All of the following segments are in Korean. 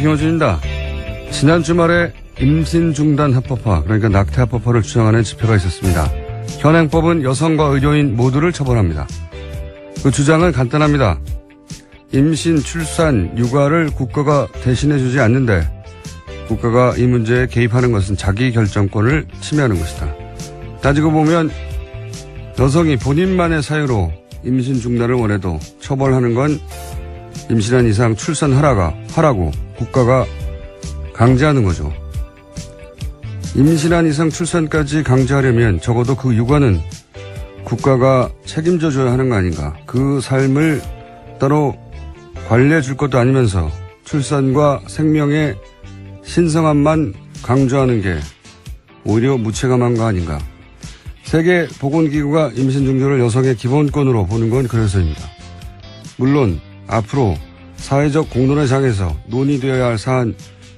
김어준입니다. 지난 주말에 임신 중단 합법화, 그러니까 낙태 합법화를 주장하는 집회가 있었습니다. 현행법은 여성과 의료인 모두를 처벌합니다. 그 주장은 간단합니다. 임신, 출산, 육아를 국가가 대신해주지 않는데 국가가 이 문제에 개입하는 것은 자기 결정권을 침해하는 것이다. 따지고 보면 여성이 본인만의 사유로 임신 중단을 원해도 처벌하는 건 임신한 이상 출산하라고 국가가 강제하는 거죠. 임신한 이상 출산까지 강제하려면 적어도 그 육아는 국가가 책임져 줘야 하는 거 아닌가. 그 삶을 따로 관리해 줄 것도 아니면서 출산과 생명의 신성함만 강조하는 게 오히려 무책임한 거 아닌가. 세계보건기구가 임신 중절을 여성의 기본권으로 보는 건 그래서입니다. 물론 앞으로 사회적 공론의 장에서 논의되어야 할 사안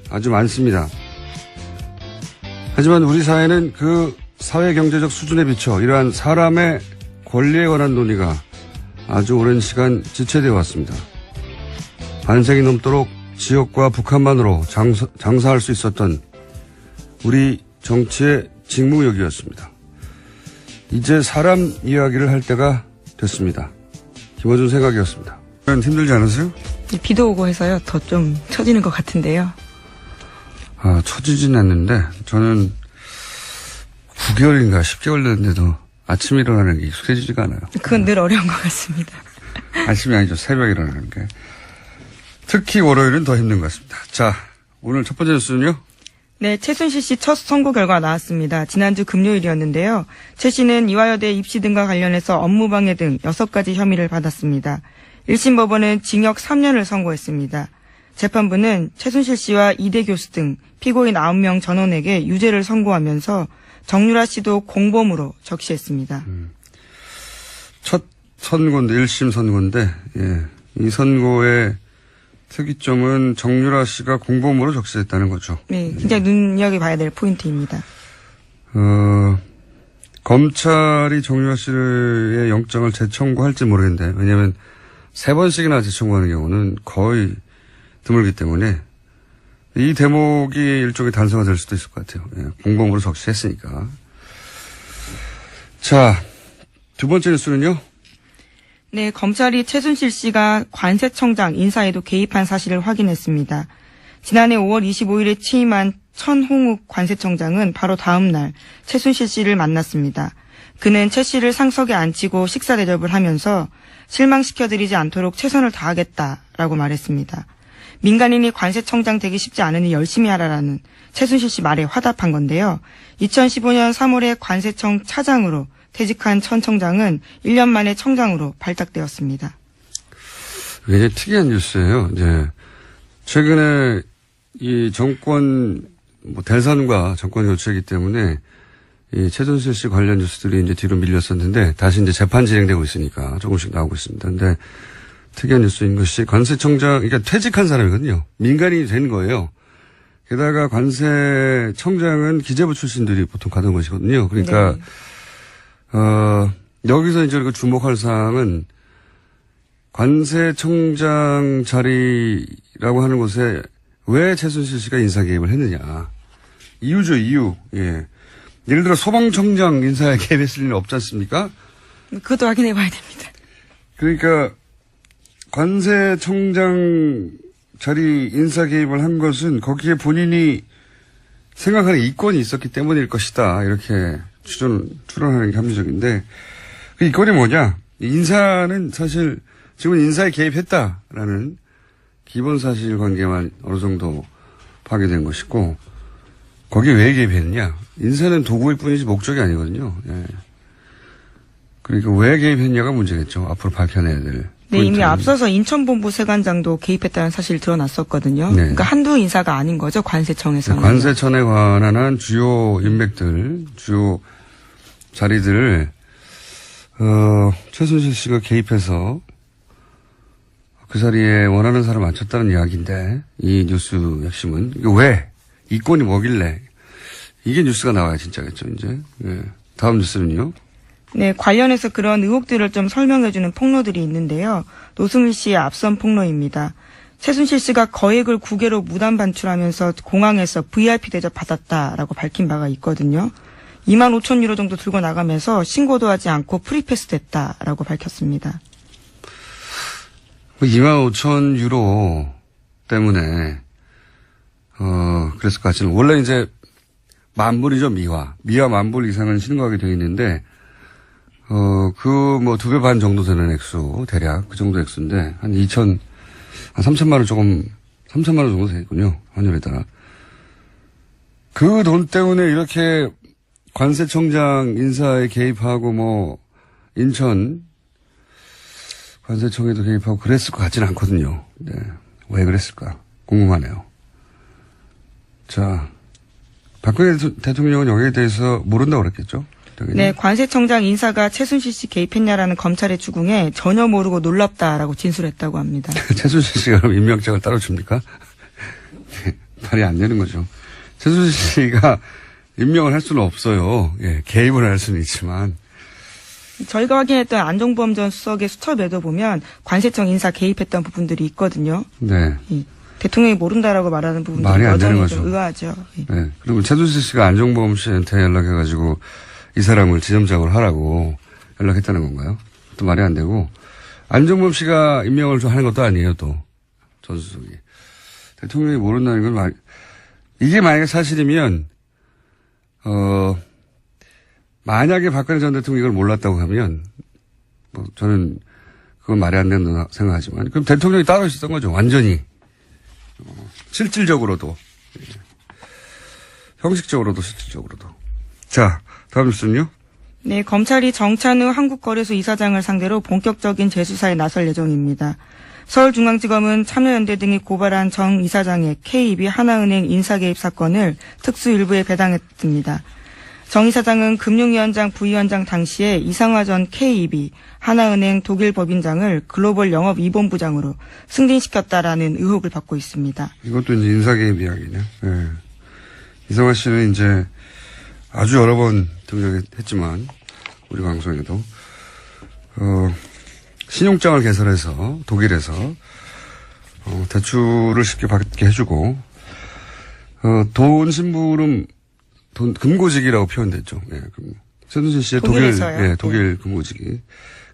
아주 많습니다. 하지만 우리 사회는 그 사회경제적 수준에 비춰 이러한 사람의 권리에 관한 논의가 아주 오랜 시간 지체되어 왔습니다. 반세기 넘도록 지역과 북한만으로 장사할 수 있었던 우리 정치의 직무역이었습니다. 이제 사람 이야기를 할 때가 됐습니다. 김어준 생각이었습니다. 힘들지 않으세요? 비도 오고 해서요. 더 좀 처지는 것 같은데요. 처지진 않는데 저는 9개월인가 10개월 됐는데도 아침에 일어나는 게 익숙해지지가 않아요. 그건 늘 어려운 것 같습니다. 아침이 아니죠. 새벽에 일어나는 게. 특히 월요일은 더 힘든 것 같습니다. 자, 오늘 첫 번째 뉴스는요? 네, 최순실 씨 첫 선고 결과 나왔습니다. 지난주 금요일이었는데요. 최 씨는 이화여대 입시 등과 관련해서 업무방해 등 6가지 혐의를 받았습니다. 1심 법원은 징역 3년을 선고했습니다. 재판부는 최순실 씨와 이대 교수 등 피고인 9명 전원에게 유죄를 선고하면서 정유라 씨도 공범으로 적시했습니다. 첫 선고인데, 1심 선고인데, 예. 이 선고의 특이점은 정유라 씨가 공범으로 적시했다는 거죠. 네, 굉장히 눈여겨봐야 될 포인트입니다. 검찰이 정유라 씨의 영장을 재청구할지 모르겠는데, 왜냐하면 3번씩이나 재청구하는 경우는 거의 드물기 때문에 이 대목이 일종의 단서가 될 수도 있을 것 같아요. 예, 공범으로 적시했으니까. 자, 두 번째 뉴스는요? 네, 검찰이 최순실 씨가 관세청장 인사에도 개입한 사실을 확인했습니다. 지난해 5월 25일에 취임한 천홍욱 관세청장은 바로 다음 날 최순실 씨를 만났습니다. 그는 최 씨를 상석에 앉히고 식사 대접을 하면서 실망시켜드리지 않도록 최선을 다하겠다라고 말했습니다. 민간인이 관세청장 되기 쉽지 않으니 열심히 하라라는 최순실 씨 말에 화답한 건데요. 2015년 3월에 관세청 차장으로 퇴직한 천 청장은 1년 만에 청장으로 발탁되었습니다. 굉장히 특이한 뉴스예요. 이제 최근에 이 정권 대선과 정권 교체이기 때문에 이 최순실 씨 관련 뉴스들이 이제 뒤로 밀렸었는데 다시 이제 재판 진행되고 있으니까 조금씩 나오고 있습니다. 근데 특이한 뉴스인 것이 관세청장, 그러니까 퇴직한 사람이거든요. 민간인이 된 거예요. 게다가 관세청장은 기재부 출신들이 보통 가던 것이거든요. 그러니까 네. 여기서 이제 주목할 사항은 관세청장 자리라고 하는 곳에 왜 최순실 씨가 인사 개입을 했느냐. 이유죠, 이유. 예. 예를 들어 소방청장 인사에 개입했을 리는 없지 않습니까? 그것도 확인해 봐야 됩니다. 그러니까 관세청장 자리 인사 개입을 한 것은 거기에 본인이 생각하는 이권이 있었기 때문일 것이다. 이렇게 추론하는 게 합리적인데 그 이권이 뭐냐. 인사는 사실 지금 인사에 개입했다라는 기본 사실관계만 어느 정도 파괴된 것이고 거기에 왜 개입했느냐. 인사는 도구일 뿐이지 목적이 아니거든요. 예. 그러니까 왜 개입했냐가 문제겠죠. 앞으로 밝혀내야 될. 네, 이미 앞서서 인천본부 세관장도 개입했다는 사실이 드러났었거든요. 네. 그러니까 한두 인사가 아닌 거죠. 관세청에서는. 관세청에 관한 한 주요 인맥들, 주요 자리들을 최순실 씨가 개입해서 그 자리에 원하는 사람 앉혔다는 이야기인데 이 뉴스 핵심은 왜? 이권이 뭐길래? 이게 뉴스가 나와야 진짜겠죠, 이제. 네. 다음 뉴스는요? 네, 관련해서 그런 의혹들을 좀 설명해주는 폭로들이 있는데요. 노승일 씨의 앞선 폭로입니다. 최순실 씨가 거액을 국외로 무단 반출하면서 공항에서 VIP 대접 받았다라고 밝힌 바가 있거든요. 25,000유로 정도 들고 나가면서 신고도 하지 않고 프리패스 됐다라고 밝혔습니다. 25,000유로 때문에 그랬을 것 같지는 원래 이제 만불이죠, 미화 10,000불 이상은 신고하게 되어 있는데 그 뭐 2배 반 정도 되는 액수 대략 그 정도 액수인데 한 3천만 원 3천만 원 정도 되겠군요, 환율에 따라. 그 돈 때문에 이렇게 관세청장 인사에 개입하고 뭐 인천 관세청에도 개입하고 그랬을 것 같지는 않거든요. 네. 왜 그랬을까 궁금하네요. 자, 박근혜 대통령은 여기에 대해서 모른다고 그랬겠죠? 네, 관세청장 인사가 최순실 씨 개입했냐라는 검찰의 추궁에 전혀 모르고 놀랍다라고 진술했다고 합니다. 최순실 씨가 그럼 임명장을 따로 줍니까? 말이 안 되는 거죠. 최순실 씨가 임명을 할 수는 없어요. 예, 개입을 할 수는 있지만. 저희가 확인했던 안종범 전 수석의 수첩에도 보면 관세청 인사 개입했던 부분들이 있거든요. 네. 대통령이 모른다라고 말하는 부분들이 말이 안 되는 여전히 거죠. 좀 의아하죠. 네. 그리고 최순실 씨가 안종범 씨한테 연락해가지고 이 사람을 지점장으로 하라고 연락했다는 건가요? 또 말이 안 되고. 안종범 씨가 임명을 좀 하는 것도 아니에요, 또. 전 수석이. 대통령이 모른다는 건 이게 만약에 사실이면, 만약에 박근혜 전 대통령이 이걸 몰랐다고 하면, 뭐, 저는 그건 말이 안 된다고 생각하지만, 그럼 대통령이 따로 있었던 거죠, 완전히. 실질적으로도. 형식적으로도, 실질적으로도. 자, 다음 뉴스는요? 네, 검찰이 정찬우 한국거래소 이사장을 상대로 본격적인 재수사에 나설 예정입니다. 서울중앙지검은 참여연대 등이 고발한 정 이사장의 KB 하나은행 인사개입 사건을 특수일부에 배당했습니다. 정 이사장은 금융위원장 부위원장 당시에 이상화 전 KEB 하나은행 독일 법인장을 글로벌 영업 2본부장으로 승진시켰다라는 의혹을 받고 있습니다. 이것도 이제 인사개입 이야기네요. 네. 이상화 씨는 이제 아주 여러 번 등장했지만 우리 방송에도 신용장을 개설해서 독일에서 대출을 쉽게 받게 해주고 돈 심부름 돈 금고지기라고 표현됐죠. 예, 최순실 씨의 독일에서요? 독일 금고지기.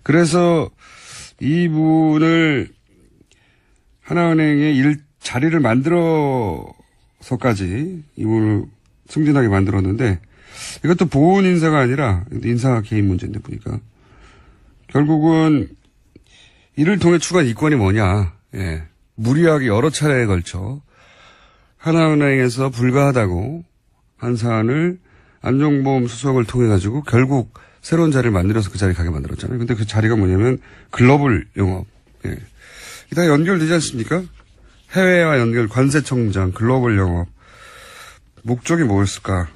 그래서 이분을 하나은행의 자리를 만들어서까지 이분을 승진하게 만들었는데 이것도 보훈 인사가 아니라 인사 개입 문제인데 보니까 결국은 이를 통해 추가한 이권이 뭐냐. 예. 무리하게 여러 차례에 걸쳐 하나은행에서 불가하다고 한 사안을 안종범 수석을 통해 가지고 결국 새로운 자리를 만들어서 그 자리에 가게 만들었잖아요. 근데 그 자리가 뭐냐면 글로벌 영업. 예. 이게 다 연결되지 않습니까? 해외와 연결, 관세청장, 글로벌 영업. 목적이 뭐였을까?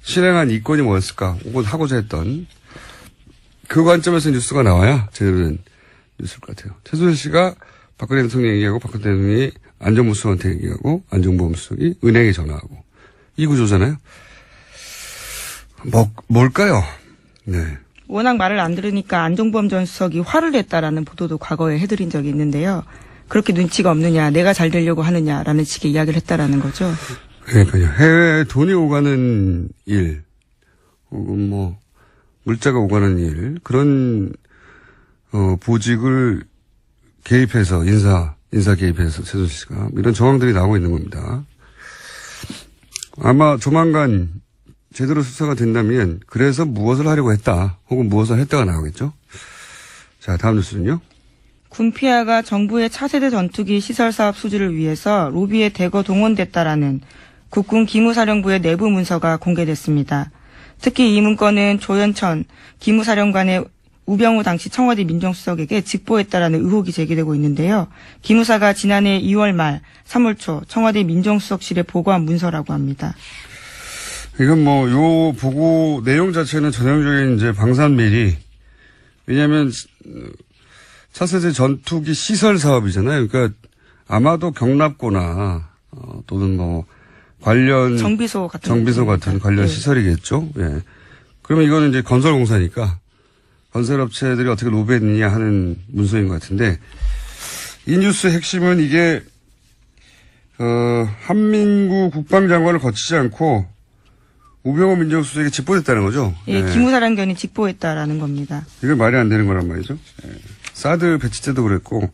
실행한 이권이 뭐였을까? 혹은 하고자 했던 그 관점에서 뉴스가 나와야 제대로 된 뉴스일 것 같아요. 최순실 씨가 박근혜 대통령 얘기하고 박근혜 대통령이 안정무 수석한테 얘기하고 안종범 수석이 은행에 전화하고 이 구조잖아요. 뭘까요? 네. 워낙 말을 안 들으니까 안종범 전 수석이 화를 냈다라는 보도도 과거에 해드린 적이 있는데요. 그렇게 눈치가 없느냐, 내가 잘 되려고 하느냐라는 식의 이야기를 했다라는 거죠. 그러니까요. 해외에 돈이 오가는 일, 혹은 뭐 물자가 오가는 일, 그런 보직을 개입해서 인사 개입해서 최순실 씨가 이런 정황들이 나오고 있는 겁니다. 아마 조만간 제대로 수사가 된다면 그래서 무엇을 하려고 했다 혹은 무엇을 했다가 나오겠죠. 자, 다음 뉴스는요. 군피아가 정부의 차세대 전투기 시설 사업 수주를 위해서 로비에 대거 동원됐다라는 국군 기무사령부의 내부 문서가 공개됐습니다. 특히 이 문건은 조현천 기무사령관의 우병우 당시 청와대 민정수석에게 직보했다라는 의혹이 제기되고 있는데요. 기무사가 지난해 2월 말 3월 초 청와대 민정수석실에 보고한 문서라고 합니다. 이건 뭐 요 보고 내용 자체는 전형적인 이제 방산비리. 왜냐하면 차세대 전투기 시설 사업이잖아요. 그러니까 아마도 경납고나 또는 뭐 관련 정비소 같은 관련 네. 시설이겠죠. 예. 그러면 이거는 이제 건설공사니까 건설업체들이 어떻게 로비했느냐 하는 문서인 것 같은데 이 뉴스 핵심은 이게, 한민구 국방장관을 거치지 않고 우병우 민정수석에게 직보됐다는 거죠? 예, 네. 기무사령관이 직보했다라는 겁니다. 이게 말이 안 되는 거란 말이죠. 예. 사드 배치 때도 그랬고,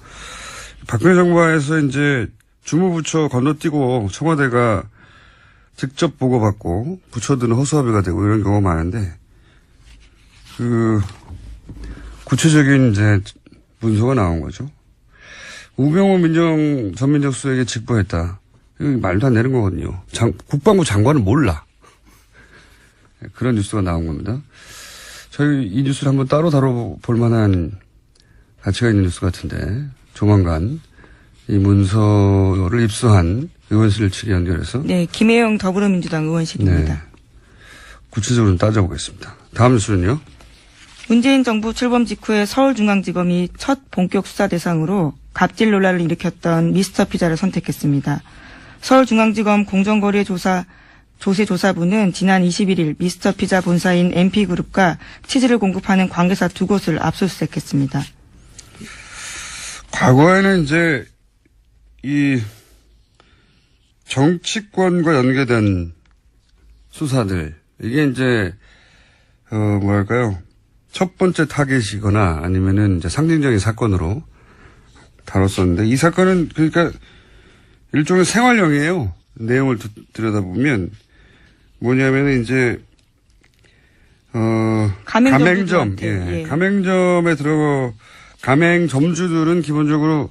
박근혜 정부에서 이제 주무부처 건너뛰고 청와대가 직접 보고받고 부처들은 허수아비가 되고 이런 경우가 많은데, 구체적인 이제 문서가 나온 거죠. 우병우 전 민정수석에게 직보했다. 이거 말도 안 되는 거거든요. 국방부 장관은 몰라. 그런 뉴스가 나온 겁니다. 저희 이 뉴스를 한번 따로 다뤄볼 만한 가치가 있는 뉴스 같은데, 조만간 이 문서를 입수한 의원실 측에 연결해서. 네, 김혜영 더불어민주당 의원실입니다. 네. 구체적으로 따져보겠습니다. 다음 뉴스는요? 문재인 정부 출범 직후에 서울중앙지검이 첫 본격 수사 대상으로 갑질 논란을 일으켰던 미스터 피자를 선택했습니다. 서울중앙지검 조세조사부는 지난 21일 미스터 피자 본사인 MP그룹과 치즈를 공급하는 관계사 2곳을 압수수색했습니다. 과거에는 이제 이 정치권과 연계된 수사들, 이게 이제 뭐랄까요, 첫 번째 타겟이거나 아니면은 이제 상징적인 사건으로 다뤘었는데, 이 사건은 그러니까 일종의 생활형이에요. 내용을 들여다보면 뭐냐면은 이제 가맹점, 예. 가맹점에 가맹점주들은 기본적으로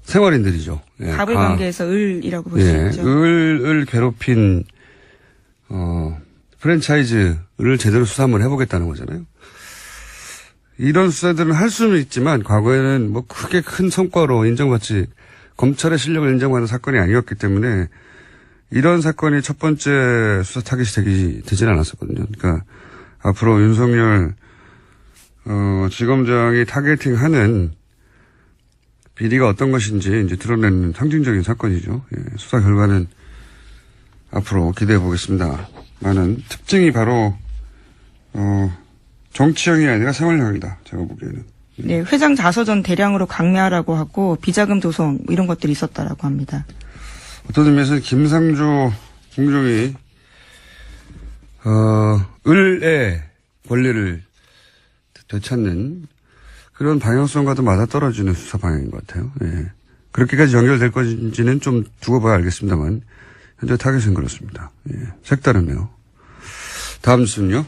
생활인들이죠. 예. 갑을 관계에서 을이라고 볼 수 예. 있죠. 을을 괴롭힌 프랜차이즈를 제대로 수사 한번 해보겠다는 거잖아요. 이런 수사들은 할 수는 있지만 과거에는 뭐 크게 큰 성과로 인정받지, 검찰의 실력을 인정받는 사건이 아니었기 때문에 이런 사건이 첫 번째 수사 타겟이 되지는 않았었거든요. 그러니까 앞으로 윤석열 지검장이 타겟팅하는 비리가 어떤 것인지 이제 드러내는 상징적인 사건이죠. 예, 수사 결과는 앞으로 기대해 보겠습니다. 많은 특징이 바로 정치형이 아니라 생활형이다. 제가 보기에는. 네, 회장 자서전 대량으로 강매하라고 하고 비자금 조성 이런 것들이 있었다라고 합니다. 어떤 의미에서는 김상조 공정이 을의 권리를 되찾는 그런 방향성과도 맞아떨어지는 수사 방향인 것 같아요. 예. 그렇게까지 연결될 건지는 좀 두고 봐야 알겠습니다만 현재 타겟은 그렇습니다. 예. 색다르네요. 다음 뉴스는요?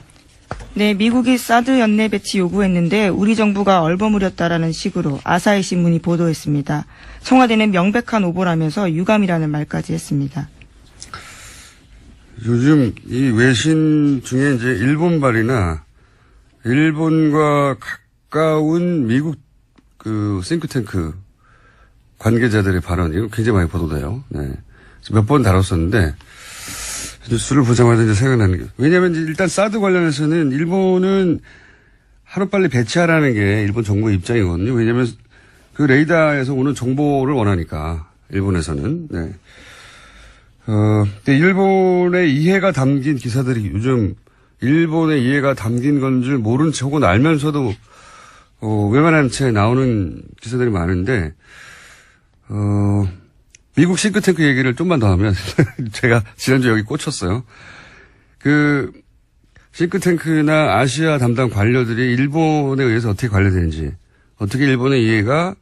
네, 미국이 사드 연내 배치 요구했는데 우리 정부가 얼버무렸다라는 식으로 아사히 신문이 보도했습니다. 청와대는 명백한 오보라면서 유감이라는 말까지 했습니다. 요즘 이 외신 중에 이제 일본발이나 일본과 가까운 미국 싱크탱크 관계자들의 발언, 이거 굉장히 많이 보도돼요. 네. 몇 번 다뤘었는데, 뉴스를 보자마자 이제 생각나는 게, 왜냐면 일단 사드 관련해서는 일본은 하루빨리 배치하라는 게 일본 정부의 입장이거든요. 왜냐면 그 레이더에서 오는 정보를 원하니까, 일본에서는. 네. 근데 일본의 이해가 담긴 기사들이 요즘 일본의 이해가 담긴 건 줄 모른 체 혹은 알면서도 외면한 채 나오는 기사들이 많은데, 미국 싱크탱크 얘기를 좀만 더 하면, 제가 지난주에 여기 꽂혔어요. 싱크탱크나 아시아 담당 관료들이 일본에 의해서 어떻게 관리되는지, 어떻게 일본의 이해가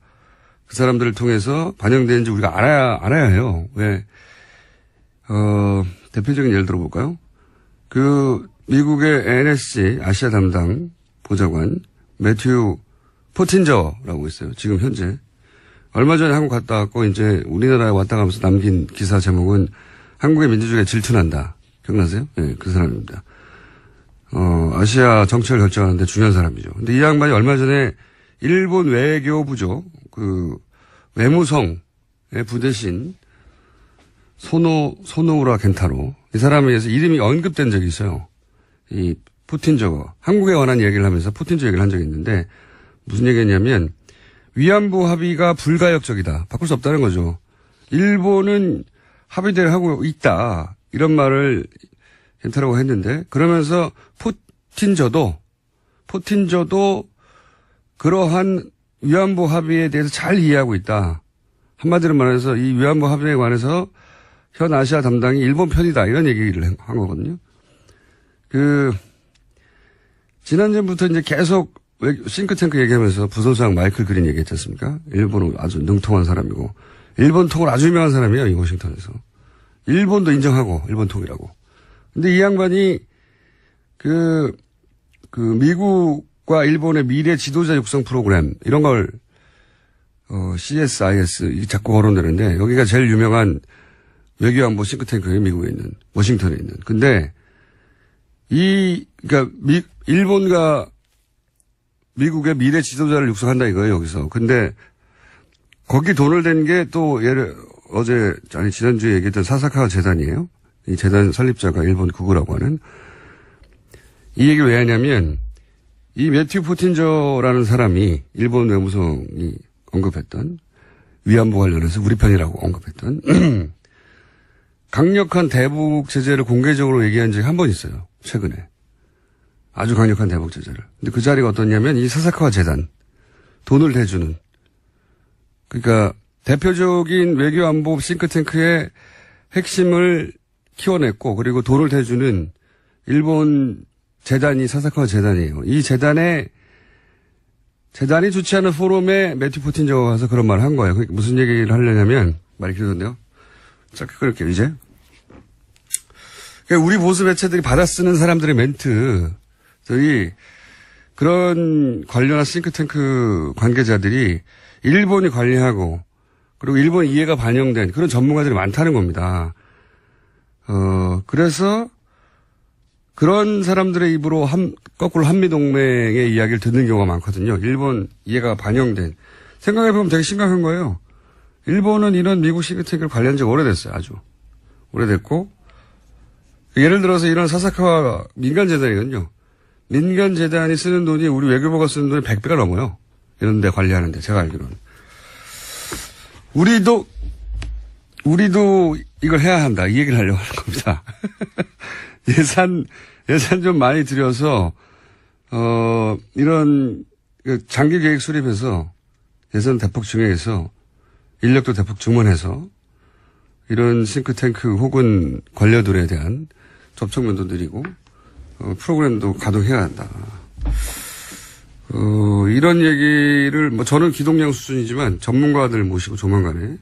그 사람들을 통해서 반영되는지 우리가 알아야 해요. 왜, 대표적인 예를 들어볼까요? 미국의 NSC 아시아 담당 보좌관, 매튜 포틴저라고 있어요. 지금 현재. 얼마 전에 한국 갔다 왔고, 이제 우리나라에 왔다 가면서 남긴 기사 제목은 한국의 민주주의가 질투난다. 기억나세요? 예, 그 사람입니다. 아시아 정책을 결정하는데 중요한 사람이죠. 근데 이 양반이 얼마 전에 일본 외교부죠. 외무성의 부대신 소노우라 겐타로. 이 사람에 의해서 이름이 언급된 적이 있어요. 이 푸틴저가. 한국에 관한 얘기를 하면서 푸틴저 얘기를 한 적이 있는데, 무슨 얘기했냐면, 위안부 합의가 불가역적이다. 바꿀 수 없다는 거죠. 일본은 합의대로 하고 있다. 이런 말을 겐타라고 했는데, 그러면서 포틴저도 그러한 위안부 합의에 대해서 잘 이해하고 있다. 한마디로 말해서 이 위안부 합의에 관해서 현 아시아 담당이 일본 편이다. 이런 얘기를 한 거거든요. 지난주부터 이제 계속 싱크탱크 얘기하면서 부소장 마이클 그린 얘기했지 않습니까? 일본은 아주 능통한 사람이고, 일본 통을 아주 유명한 사람이에요, 이 워싱턴에서. 일본도 인정하고, 일본 통이라고. 근데 이 양반이, 미국과 일본의 미래 지도자 육성 프로그램, 이런 걸, CSIS, 이게 자꾸 거론되는데, 여기가 제일 유명한 외교안보 싱크탱크예요, 미국에 있는, 워싱턴에 있는. 근데, 그러니까, 일본과 미국의 미래 지도자를 육성한다 이거예요, 여기서. 근데, 거기 돈을 댄 게 또, 지난주에 얘기했던 사사카와 재단이에요. 이 재단 설립자가 일본 구구라고 하는. 이 얘기를 왜 하냐면, 이 매튜 포틴저라는 사람이 일본 외무성이 언급했던, 위안부 관련해서 우리 편이라고 언급했던, 강력한 대북 제재를 공개적으로 얘기한 적이 한 번 있어요, 최근에. 아주 강력한 대북 제재를. 근데 그 자리가 어떠냐면 이 사사카와 재단, 돈을 대주는. 그러니까 대표적인 외교안보 싱크탱크의 핵심을 키워냈고 그리고 돈을 대주는 일본 재단이 사사카와 재단이에요. 이 재단이 주최하는 포럼에 매튜 포틴저가 가서 그런 말을 한 거예요. 그러니까 무슨 얘기를 하려냐면 말이 길어졌네요. 짧게 끊을게요, 이제. 그러니까 우리 보수 매체들이 받아 쓰는 사람들의 멘트들이 그런 관련한 싱크탱크 관계자들이 일본이 관리하고 그리고 일본 이해가 반영된 그런 전문가들이 많다는 겁니다. 그래서 그런 사람들의 입으로 거꾸로 한미동맹의 이야기를 듣는 경우가 많거든요. 일본 이해가 반영된. 생각해보면 되게 심각한 거예요. 일본은 이런 미국 싱크탱크를 관리한 지 오래됐어요. 아주. 오래됐고. 예를 들어서 이런 사사카와 민간재단이거든요. 민간재단이 쓰는 돈이 우리 외교부가 쓰는 돈이 100배가 넘어요. 이런 데 관리하는데, 제가 알기로는. 우리도 이걸 해야 한다. 이 얘기를 하려고 하는 겁니다. 예산 좀 많이 들여서, 이런 장기 계획 수립해서 예산 대폭 증액해서 인력도 대폭 증원해서 이런 싱크탱크 혹은 관료들에 대한 접촉면도 늘리고 프로그램도 가동해야 한다. 이런 얘기를 저는 기동량 수준이지만 전문가들 모시고 조만간에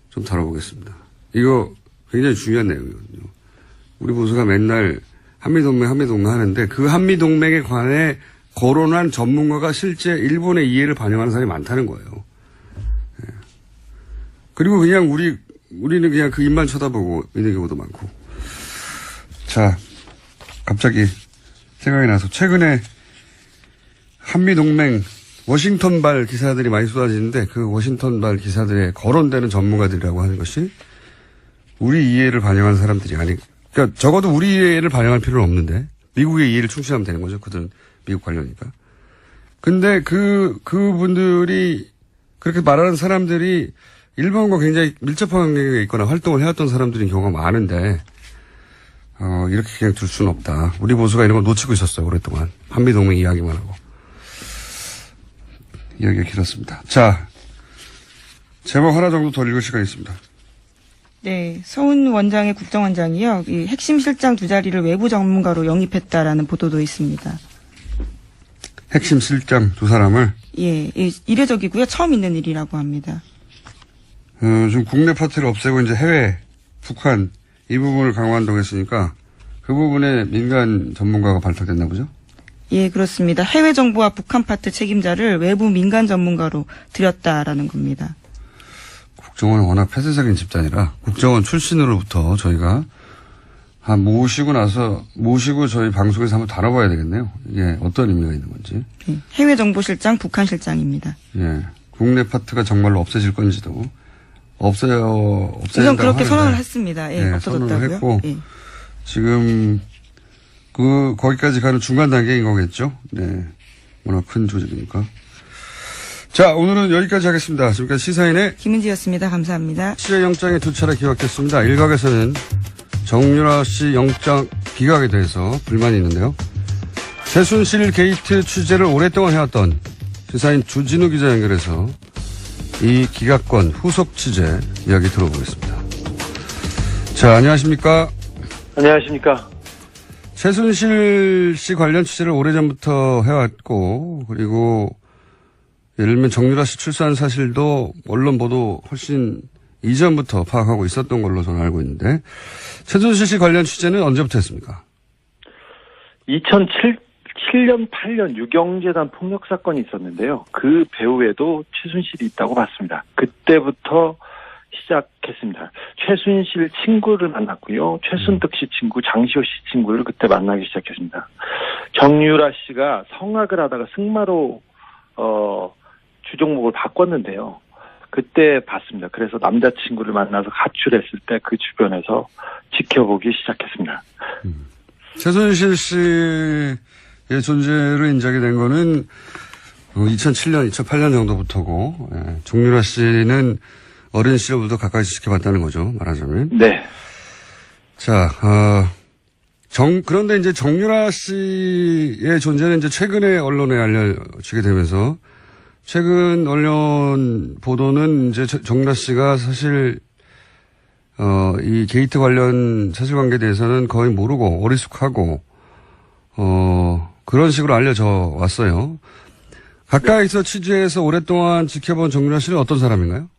좀 다뤄보겠습니다. 이거 굉장히 중요한 내용이거든요. 우리 보수가 맨날 한미동맹 하는데 그 한미동맹에 관해 거론한 전문가가 실제 일본의 이해를 반영하는 사람이 많다는 거예요. 예. 그리고 그냥 우리는 그냥 그 입만 쳐다보고 있는 경우도 많고. 자, 갑자기 생각이 나서 최근에 한미동맹 워싱턴발 기사들이 많이 쏟아지는데 그 워싱턴발 기사들에 거론되는 전문가들이라고 하는 것이 우리 이해를 반영하는 사람들이 그러니까 적어도 우리 이해를 반영할 필요는 없는데 미국의 이해를 충실하면 되는 거죠. 그들은 미국 관련이니까. 근데 그분들이 그렇게 말하는 사람들이 일본과 굉장히 밀접한 관계가 있거나 활동을 해왔던 사람들인 경우가 많은데 이렇게 그냥 둘 수는 없다. 우리 보수가 이런 걸 놓치고 있었어요. 오랫동안. 한미동맹 이야기만 하고. 이야기가 길었습니다. 자, 제목 하나 정도 더 읽을 시간이 있습니다. 네, 서훈 원장의 국정원장이요. 이 핵심 실장 두 자리를 외부 전문가로 영입했다라는 보도도 있습니다. 핵심 실장 두 사람을? 예, 이례적이고요. 처음 있는 일이라고 합니다. 좀 국내 파트를 없애고 이제 해외, 북한 이 부분을 강화한다고 했으니까 그 부분에 민간 전문가가 발탁됐나 보죠? 예, 그렇습니다. 해외 정부와 북한 파트 책임자를 외부 민간 전문가로 들였다라는 겁니다. 국정원은 워낙 폐쇄적인 집단이라 국정원 출신으로부터 저희가 모시고 저희 방송에서 한번 다뤄봐야 되겠네요. 이게 어떤 의미가 있는 건지. 예, 해외 정보실장, 북한 실장입니다. 예, 국내 파트가 정말로 없어질 건지도 없어진다고 우선 그렇게 선언을 했습니다. 예, 없어졌다고요. 선언을 했고 예. 지금 거기까지 가는 중간 단계인 거겠죠. 네, 워낙 큰 조직이니까. 자, 오늘은 여기까지 하겠습니다. 지금까지 시사인의 김은지였습니다. 감사합니다. 씨의 영장이 두 차례 기각됐습니다. 일각에서는 정유라 씨 영장 기각에 대해서 불만이 있는데요. 최순실 게이트 취재를 오랫동안 해왔던 시사인 주진우 기자 연결해서 이 기각권 후속 취재 이야기 들어보겠습니다. 자, 안녕하십니까? 안녕하십니까? 최순실 씨 관련 취재를 오래전부터 해왔고, 그리고 예를 들면 정유라 씨 출산 사실도 언론 보도 훨씬 이전부터 파악하고 있었던 걸로 저는 알고 있는데, 최순실 씨 관련 취재는 언제부터 했습니까? 2007년, 8년 유경재단 폭력 사건이 있었는데요. 그 배후에도 최순실이 있다고 봤습니다. 그때부터 시작했습니다. 최순실 친구를 만났고요. 최순득 씨 친구, 장시호 씨 친구를 그때 만나기 시작했습니다. 정유라 씨가 성악을 하다가 승마로 주종목을 바꿨는데요. 그때 봤습니다. 그래서 남자친구를 만나서 가출했을 때 그 주변에서 지켜보기 시작했습니다. 최순실 씨의 존재를 인지하게 된 거는 2007년, 2008년 정도부터고, 정유라 씨는 어린 시절부터 가까이 지켜봤다는 거죠, 말하자면. 네. 자, 그런데 이제 정유라 씨의 존재는 이제 최근에 언론에 알려지게 되면서, 최근 언론 보도는 이제 정유라 씨가 사실, 이 게이트 관련 사실관계에 대해서는 거의 모르고 어리숙하고, 그런 식으로 알려져 왔어요. 가까이서 취재해서 오랫동안 지켜본 정유라 씨는 어떤 사람인가요?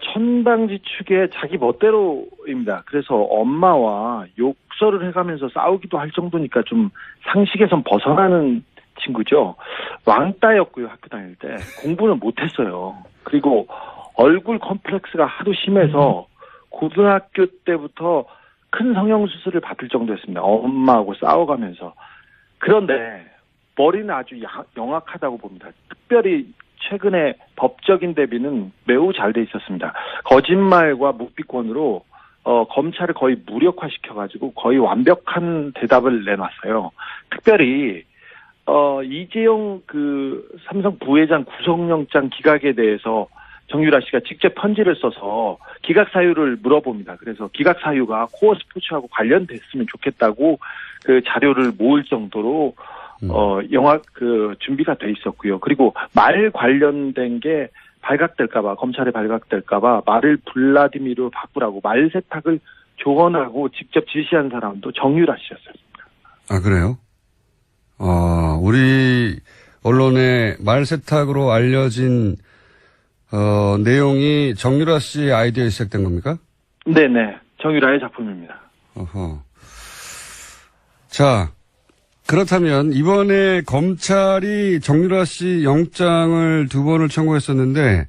천방지축의 자기 멋대로입니다. 그래서 엄마와 욕설을 해가면서 싸우기도 할 정도니까 좀 상식에선 벗어나는 친구죠. 왕따였고요, 학교 다닐 때. 공부는 못했어요. 그리고 얼굴 컴플렉스가 하도 심해서 고등학교 때부터 큰 성형수술을 받을 정도였습니다. 엄마하고 싸워가면서. 그런데 머리는 아주 영악하다고 봅니다. 특별히 최근에 법적인 대비는 매우 잘 돼 있었습니다. 거짓말과 묵비권으로 검찰을 거의 무력화시켜가지고 거의 완벽한 대답을 내놨어요. 특별히 이재용 그 삼성 부회장 구속영장 기각에 대해서 정유라 씨가 직접 편지를 써서 기각 사유를 물어봅니다. 그래서 기각 사유가 코어 스포츠하고 관련됐으면 좋겠다고 그 자료를 모을 정도로 영화 준비가 돼 있었고요. 그리고 말 관련된 게 발각될까봐, 검찰에 발각될까봐 말을 블라디미르로 바꾸라고 말 세탁을 조언하고 직접 지시한 사람도 정유라 씨였습니다. 아, 그래요? 우리 언론에 말 세탁으로 알려진 내용이 정유라 씨의 아이디어에 시작된 겁니까? 네네. 정유라의 작품입니다. 어허. 자, 그렇다면 이번에 검찰이 정유라 씨 영장을 2번을 청구했었는데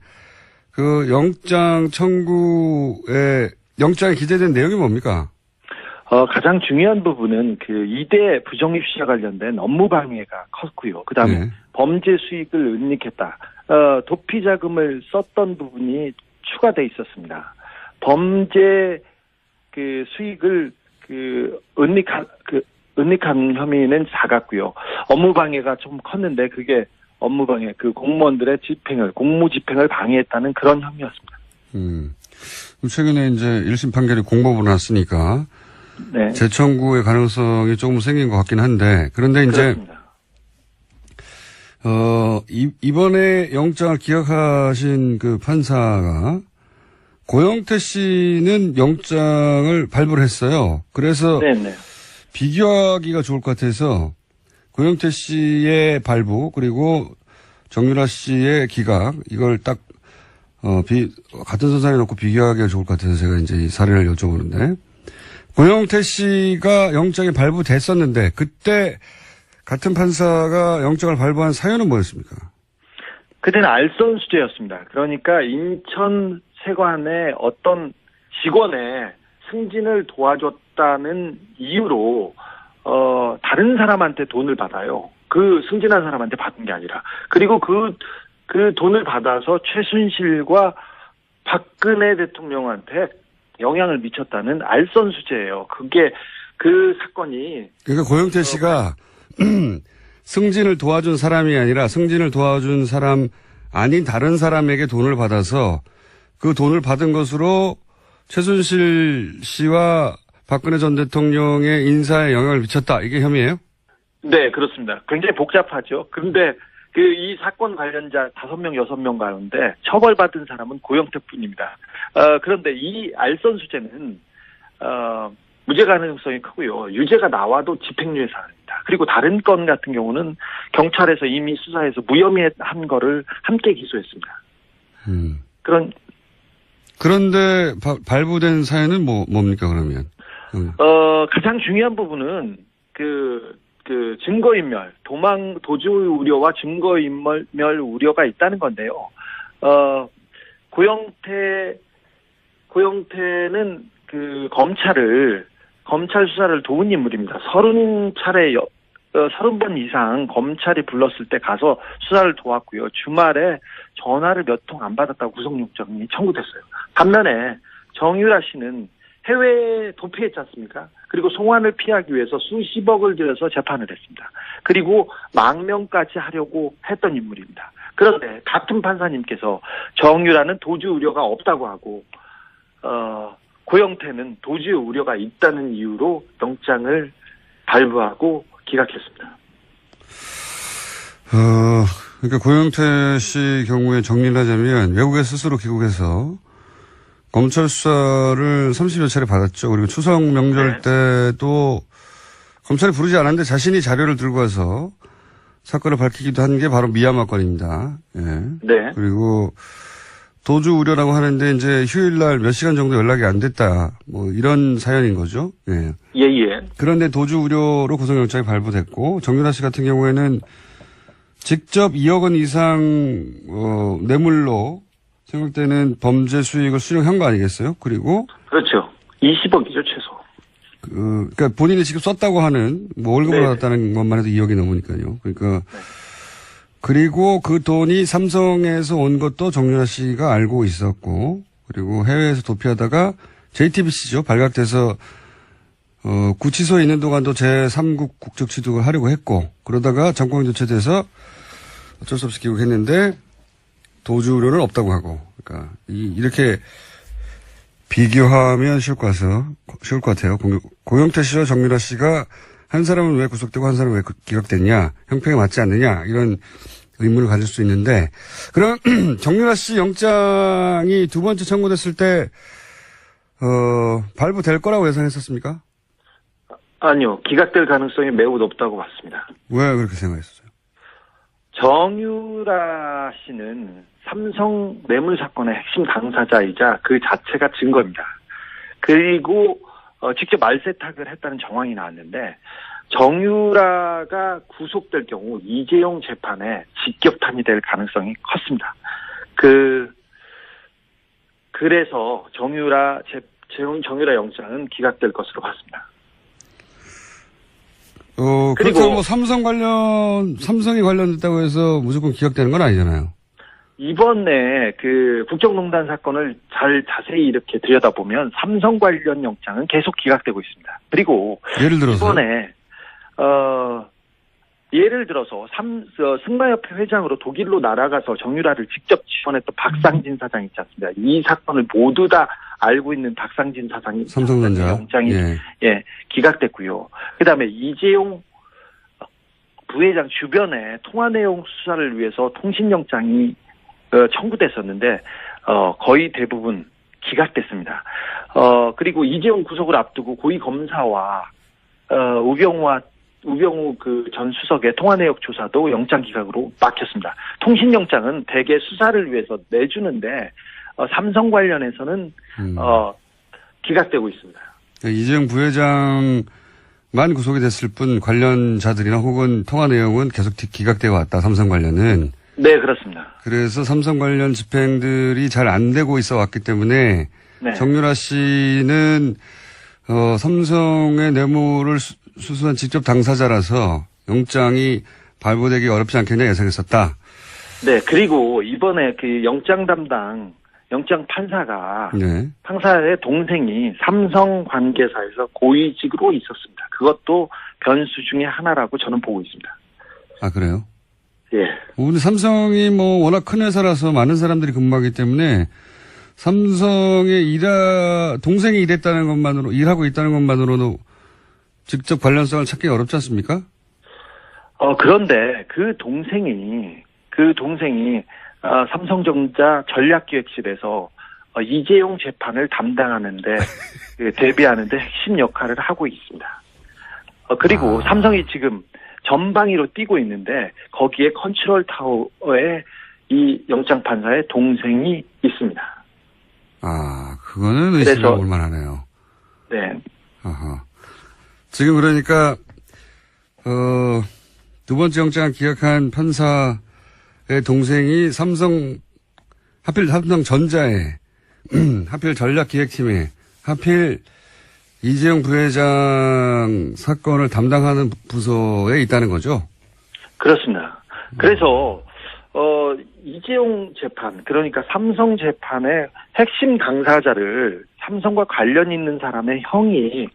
그 영장 청구에 영장에 기재된 내용이 뭡니까? 가장 중요한 부분은 그 이대 부정입 시와 관련된 업무 방해가 컸고요. 그다음에 네. 범죄 수익을 은닉했다. 도피 자금을 썼던 부분이 추가돼 있었습니다. 범죄 그 수익을 은닉한 혐의는 작았고요. 업무 방해가 좀 컸는데 그게 업무 방해, 그 공무원들의 공무 집행을 방해했다는 그런 혐의였습니다. 최근에 이제 1심 판결이 공법으로 났으니까 네. 재청구의 가능성이 조금 생긴 것 같긴 한데 그런데 이제 그렇습니다. 이번에 영장을 기각하신 그 판사가 고영태 씨는 영장을 발부를 했어요. 그래서 네네. 비교하기가 좋을 것 같아서 고영태 씨의 발부 그리고 정유라 씨의 기각 이걸 딱 같은 선상에 놓고 비교하기가 좋을 것 같아서 제가 이제 이 사례를 여쭤보는데 고영태 씨가 영장이 발부됐었는데 그때 같은 판사가 영장을 발부한 사유는 뭐였습니까? 그때는 알선수재였습니다. 그러니까 인천 세관의 어떤 직원의 승진을 도와줬다는 이유로 다른 사람한테 돈을 받아요. 그 승진한 사람한테 받은 게 아니라. 그리고 그 돈을 받아서 최순실과 박근혜 대통령한테 영향을 미쳤다는 알선수재예요. 그게 그 사건이. 그러니까 고영태 씨가 승진을 도와준 사람이 아니라 승진을 도와준 사람 아닌 다른 사람에게 돈을 받아서 그 돈을 받은 것으로 최순실 씨와 박근혜 전 대통령의 인사에 영향을 미쳤다. 이게 혐의예요? 네, 그렇습니다. 굉장히 복잡하죠. 그런데 이 사건 관련자 5명, 6명 가운데 처벌받은 사람은 고영태뿐입니다. 그런데 이 알선수재는 무죄 가능성이 크고요. 유죄가 나와도 집행유예 사안입니다. 그리고 다른 건 같은 경우는 경찰에서 이미 수사해서 무혐의한 거를 함께 기소했습니다. 그런데 발부된 사연은 뭡니까 그러면? 가장 중요한 부분은 그 증거인멸, 도주 우려와 증거인멸 우려가 있다는 건데요. 고영태는 검찰 수사를 도운 인물입니다. 30번 이상 검찰이 불렀을 때 가서 수사를 도왔고요. 주말에 전화를 몇 통 안 받았다고 구속영장이 청구됐어요. 반면에 정유라 씨는 해외에 도피했지 않습니까? 그리고 송환을 피하기 위해서 수십억을 들여서 재판을 했습니다. 그리고 망명까지 하려고 했던 인물입니다. 그런데 같은 판사님께서 정유라는 도주 우려가 없다고 하고 고영태는 도주 우려가 있다는 이유로 영장을 발부하고 기각했습니다. 그러니까 고영태 씨 경우에 정리를 하자면 외국에 스스로 귀국해서 검찰 수사를 30여 차례 받았죠. 그리고 추석 명절 때도 검찰이 부르지 않았는데 자신이 자료를 들고 와서 사건을 밝히기도 한 게 바로 미얀마 건입니다. 예. 네. 그리고 도주 우려라고 하는데 이제 휴일날 몇 시간 정도 연락이 안 됐다. 이런 사연인 거죠. 예. 예. 그런데 도주 우려로 구속영장이 발부됐고 정유라 씨 같은 경우에는 직접 2억 원 이상 뇌물로 생각되는 범죄 수익을 수령한 거 아니겠어요? 그리고 그렇죠. 20억이죠 최소. 그러니까 본인이 직접 썼다고 하는 월급을 받았다는 것만 해도 2억이 넘으니까요. 그러니까 그리고 그 돈이 삼성에서 온 것도 정유라 씨가 알고 있었고 그리고 해외에서 도피하다가 JTBC죠. 발각돼서 구치소에 있는 동안도 제3국 국적 취득을 하려고 했고 그러다가 정권 교체돼서 어쩔 수 없이 귀국했는데 도주 우려는 없다고 하고 그러니까 이렇게 비교하면 쉬울 것 같아요. 고영태 씨와 정유라 씨가 한 사람은 왜 구속되고 한 사람은 왜 기각됐냐, 형평에 맞지 않느냐 이런 의문을 가질 수 있는데 그럼 정유라 씨 영장이 두 번째 청구됐을 때 발부될 거라고 예상했었습니까? 아니요. 기각될 가능성이 매우 높다고 봤습니다. 왜 그렇게 생각했었어요? 정유라 씨는 삼성 뇌물 사건의 핵심 당사자이자 그 자체가 증거입니다. 그리고 직접 말세탁을 했다는 정황이 나왔는데 정유라가 구속될 경우 이재용 재판에 직격탄이 될 가능성이 컸습니다. 그래서 정유라 영장은 기각될 것으로 봤습니다. 그리고 삼성이 관련됐다고 해서 무조건 기각되는 건 아니잖아요. 이번에 국정농단 사건을 자세히 이렇게 들여다보면 삼성 관련 영장은 계속 기각되고 있습니다. 그리고 예를 들어서 이번에 승마협회 회장으로 독일로 날아가서 정유라를 직접 지원했던 박상진 사장 있지 않습니까? 이 사건을 모두 다 알고 있는 박상진 사장이 삼성전자 영장이 기각됐고요. 그다음에 이재용 부회장 주변에 통화 내용 수사를 위해서 통신영장이 청구됐었는데 거의 대부분 기각됐습니다. 그리고 이재용 구속을 앞두고 고위 검사와 우병우 전 수석의 통화 내역 조사도 영장 기각으로 막혔습니다. 통신영장은 대개 수사를 위해서 내주는데 삼성 관련해서는 기각되고 있습니다. 이재용 부회장만 구속이 됐을 뿐 관련자들이나 혹은 통화 내용은 계속 기각되어 왔다. 삼성 관련은. 네, 그렇습니다. 그래서 삼성 관련 집행들이 잘 안 되고 있어 왔기 때문에 정유라 씨는 삼성의 뇌물을 수수한 직접 당사자라서 영장이 발부되기 어렵지 않겠냐 예상했었다. 네, 그리고 이번에 영장 판사가 판사의 동생이 삼성 관계사에서 고위직으로 있었습니다. 그것도 변수 중에 하나라고 저는 보고 있습니다. 아, 그래요? 예. 근데 삼성이 워낙 큰 회사라서 많은 사람들이 근무하기 때문에 삼성의 동생이 일하고 있다는 것만으로도 직접 관련성을 찾기 어렵지 않습니까? 그런데 그 동생이 삼성전자 전략기획실에서 이재용 재판을 담당하는데 대비하는데 핵심 역할을 하고 있습니다. 그리고 삼성이 지금 전방위로 뛰고 있는데 거기에 컨트롤 타워에 이 영장 판사의 동생이 있습니다. 그거는 의심해 볼 만하네요. 네. 아하. 지금 그러니까 두 번째 영장을 기각한 판사의 동생이 하필 삼성전자에 하필 전략기획팀에 하필 이재용 부회장 사건을 담당하는 부서에 있다는 거죠? 그렇습니다. 그래서 이재용 재판, 그러니까 삼성 재판의 핵심 당사자를 삼성과 관련 있는 사람의 형이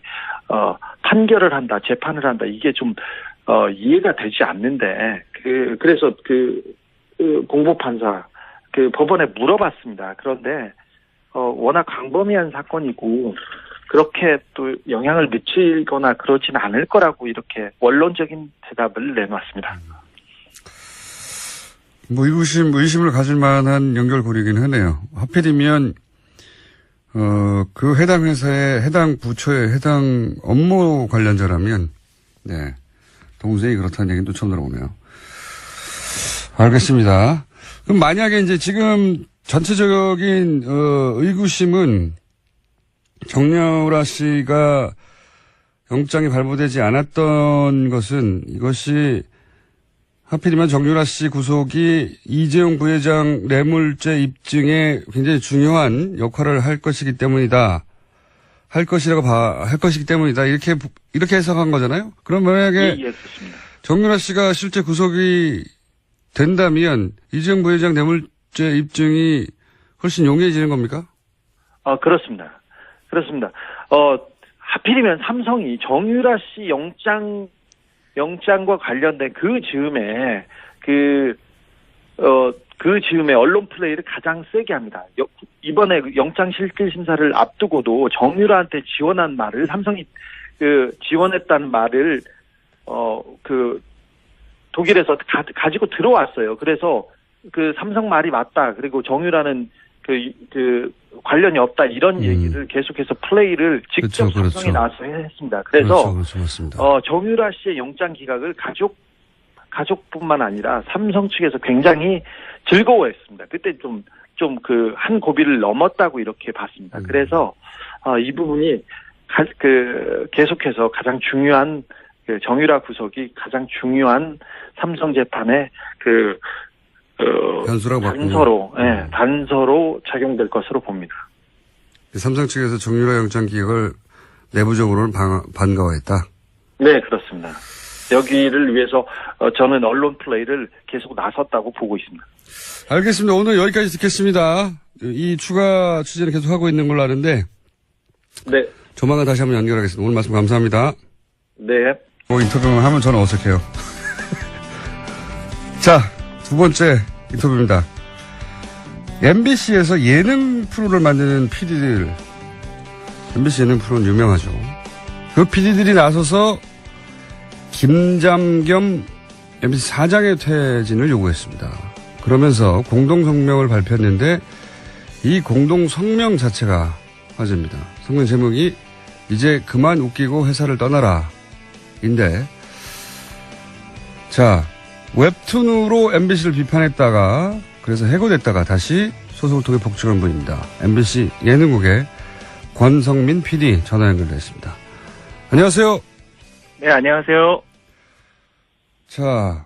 판결을 한다, 재판을 한다, 이게 좀 이해가 되지 않는데 그래서 공보판사 법원에 물어봤습니다. 그런데 워낙 광범위한 사건이고 그렇게 또 영향을 미치거나 그러진 않을 거라고 이렇게 원론적인 대답을 내놨습니다. 의심을 가질 만한 연결고리긴 하네요. 하필이면 그 해당 회사의 해당 부처의 해당 업무 관련자라면 네, 동생이 그렇다는 얘기는 또 처음 들어보네요. 알겠습니다. 그럼 만약에 이제 지금 전체적인 의구심은 정유라 씨가 영장이 발부되지 않았던 것은 이것이 하필이면 정유라 씨 구속이 이재용 부회장 뇌물죄 입증에 굉장히 중요한 역할을 할 것이기 때문이다. 할 것이기 때문이다. 이렇게 해석한 거잖아요. 그럼 만약에 그렇습니다. 정유라 씨가 실제 구속이 된다면 이재용 부회장 뇌물죄 입증이 훨씬 용이해지는 겁니까? 그렇습니다. 하필이면 삼성이 정유라 씨 영장과 관련된 그 즈음에 언론 플레이를 가장 세게 합니다. 이번에 영장 실질 심사를 앞두고도 정유라한테 지원한 말을 삼성이 지원했다는 말을 독일에서 가지고 들어왔어요. 그래서 삼성 말이 맞다. 그리고 정유라는 관련이 없다. 이런 얘기를 계속해서 플레이를 직접 삼성이 나와서 했습니다. 그래서 그렇죠. 정유라 씨의 영장 기각을 가족뿐만 아니라 삼성 측에서 굉장히 즐거워했습니다. 그때 한 고비를 넘었다고 이렇게 봤습니다. 그래서 이 부분이 계속해서 가장 중요한 정유라 구속이 가장 중요한 삼성 재판의 단서로 작용될 것으로 봅니다. 삼성 측에서 정유라 영장 기각을 내부적으로는 반가워했다. 네, 그렇습니다. 여기를 위해서 저는 언론 플레이를 계속 나섰다고 보고 있습니다. 알겠습니다. 오늘 여기까지 듣겠습니다. 이 추가 취재를 계속 하고 있는 걸로 아는데 네. 조만간 다시 한번 연결하겠습니다. 오늘 말씀 감사합니다. 네. 인터뷰를 하면 저는 어색해요. 자, 두 번째 인터뷰입니다. MBC에서 예능 프로를 만드는 PD들, MBC 예능 프로는 유명하죠. 그 PD들이 나서서 김잠겸 MBC 사장의 퇴진을 요구했습니다. 그러면서 공동성명을 발표했는데 이 공동성명 자체가 화제입니다. 성명 제목이 이제 그만 웃기고 회사를 떠나라 인데, 자, 웹툰으로 MBC를 비판했다가 그래서 해고됐다가 다시 소속을 통해 복직한 분입니다. MBC 예능국의 권성민 PD 전화 연결됐습니다. 안녕하세요. 네, 안녕하세요. 자,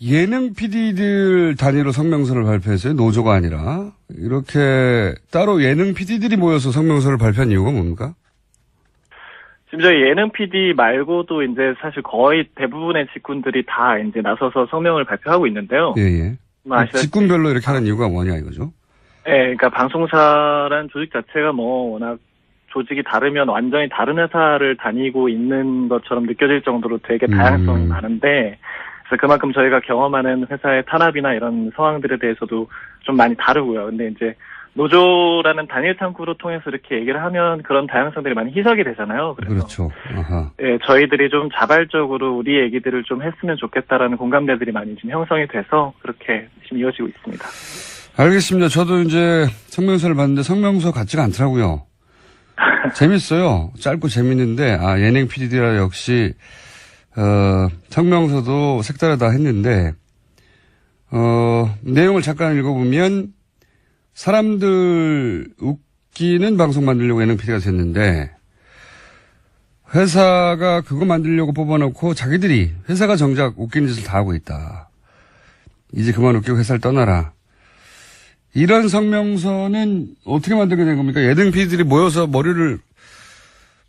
예능 PD들 단위로 성명서를 발표했어요. 노조가 아니라. 이렇게 따로 예능 PD들이 모여서 성명서를 발표한 이유가 뭡니까? 지금 저희 예능 PD 말고도 이제 사실 거의 대부분의 직군들이 다 이제 나서서 성명을 발표하고 있는데요. 예. 직군별로 이렇게 하는 이유가 뭐냐 이거죠? 네, 그러니까 방송사란 조직 자체가 워낙 조직이 다르면 완전히 다른 회사를 다니고 있는 것처럼 느껴질 정도로 되게 다양성이 많은데, 그래서 그만큼 저희가 경험하는 회사의 탄압이나 이런 상황들에 대해서도 좀 많이 다르고요. 근데 이제 노조라는 단일 창구로 통해서 이렇게 얘기를 하면 그런 다양성들이 많이 희석이 되잖아요. 그래서 그렇죠. 아하. 예, 저희들이 좀 자발적으로 우리 얘기들을 좀 했으면 좋겠다라는 공감대들이 많이 지금 형성이 돼서 그렇게 지금 이어지고 있습니다. 알겠습니다. 저도 이제 성명서를 봤는데 성명서 같지가 않더라고요. 재밌어요. 짧고 재밌는데, 예능 PD라 역시, 성명서도 색다르다 했는데, 내용을 잠깐 읽어보면, 사람들 웃기는 방송 만들려고 예능 PD가 됐는데, 회사가 그거 만들려고 뽑아놓고 자기들이, 회사가 정작 웃기는 짓을 다 하고 있다. 이제 그만 웃기고 회사를 떠나라. 이런 성명서는 어떻게 만들게 된 겁니까? 예능 PD들이 모여서 머리를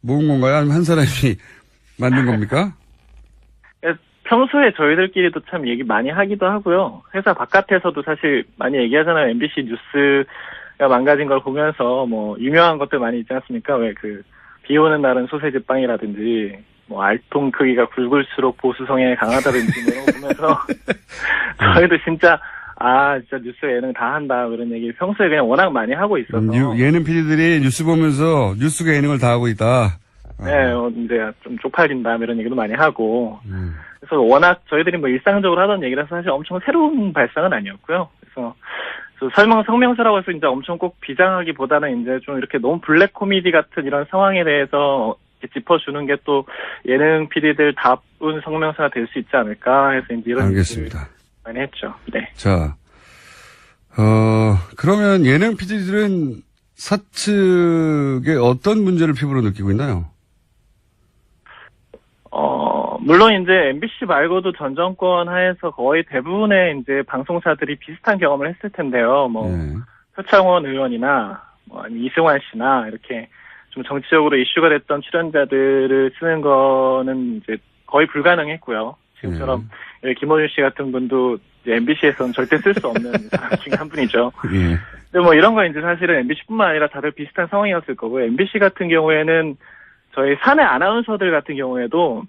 모은 건가요? 아니면 한 사람이 만든 겁니까? 평소에 저희들끼리도 참 얘기 많이 하기도 하고요. 회사 바깥에서도 사실 많이 얘기하잖아요. MBC 뉴스가 망가진 걸 보면서 뭐 유명한 것들 많이 있지 않습니까? 왜 비 오는 날은 소세지 빵이라든지 뭐 알통 크기가 굵을수록 보수성에 강하다든지 뭐 이런 거 보면서 저희도 진짜 뉴스 예능 다 한다, 그런 얘기 평소에 그냥 워낙 많이 하고 있어서. 예능 PD들이 뉴스 보면서 뉴스가 예능을 다 하고 있다. 네, 이제 좀 쪽팔린다, 이런 얘기도 많이 하고. 그래서 워낙 저희들이 뭐 일상적으로 하던 얘기라서 사실 엄청 새로운 발상은 아니었고요. 그래서 성명서라고 해서 이제 엄청 꼭 비장하기보다는 이제 좀 이렇게 너무 블랙 코미디 같은 이런 상황에 대해서 짚어주는 게 또 예능 PD들 다운 성명서가 될 수 있지 않을까 해서 이제 이런. 알겠습니다. 많이 했죠. 네. 자, 그러면 예능 PD들은 사측에 어떤 문제를 피부로 느끼고 있나요? 물론 이제 MBC 말고도 전 정권 하에서 거의 대부분의 이제 방송사들이 비슷한 경험을 했을 텐데요. 표창원 의원이나 아니면 이승환 씨나 이렇게 좀 정치적으로 이슈가 됐던 출연자들을 쓰는 거는 이제 거의 불가능했고요. 지금처럼 김어준 씨 같은 분도 MBC에서는 절대 쓸 수 없는 사람 중에 한 분이죠. 근데 뭐 이런 거 이제 사실은 MBC뿐만 아니라 다들 비슷한 상황이었을 거고, MBC 같은 경우에는 저희 사내 아나운서들 같은 경우에도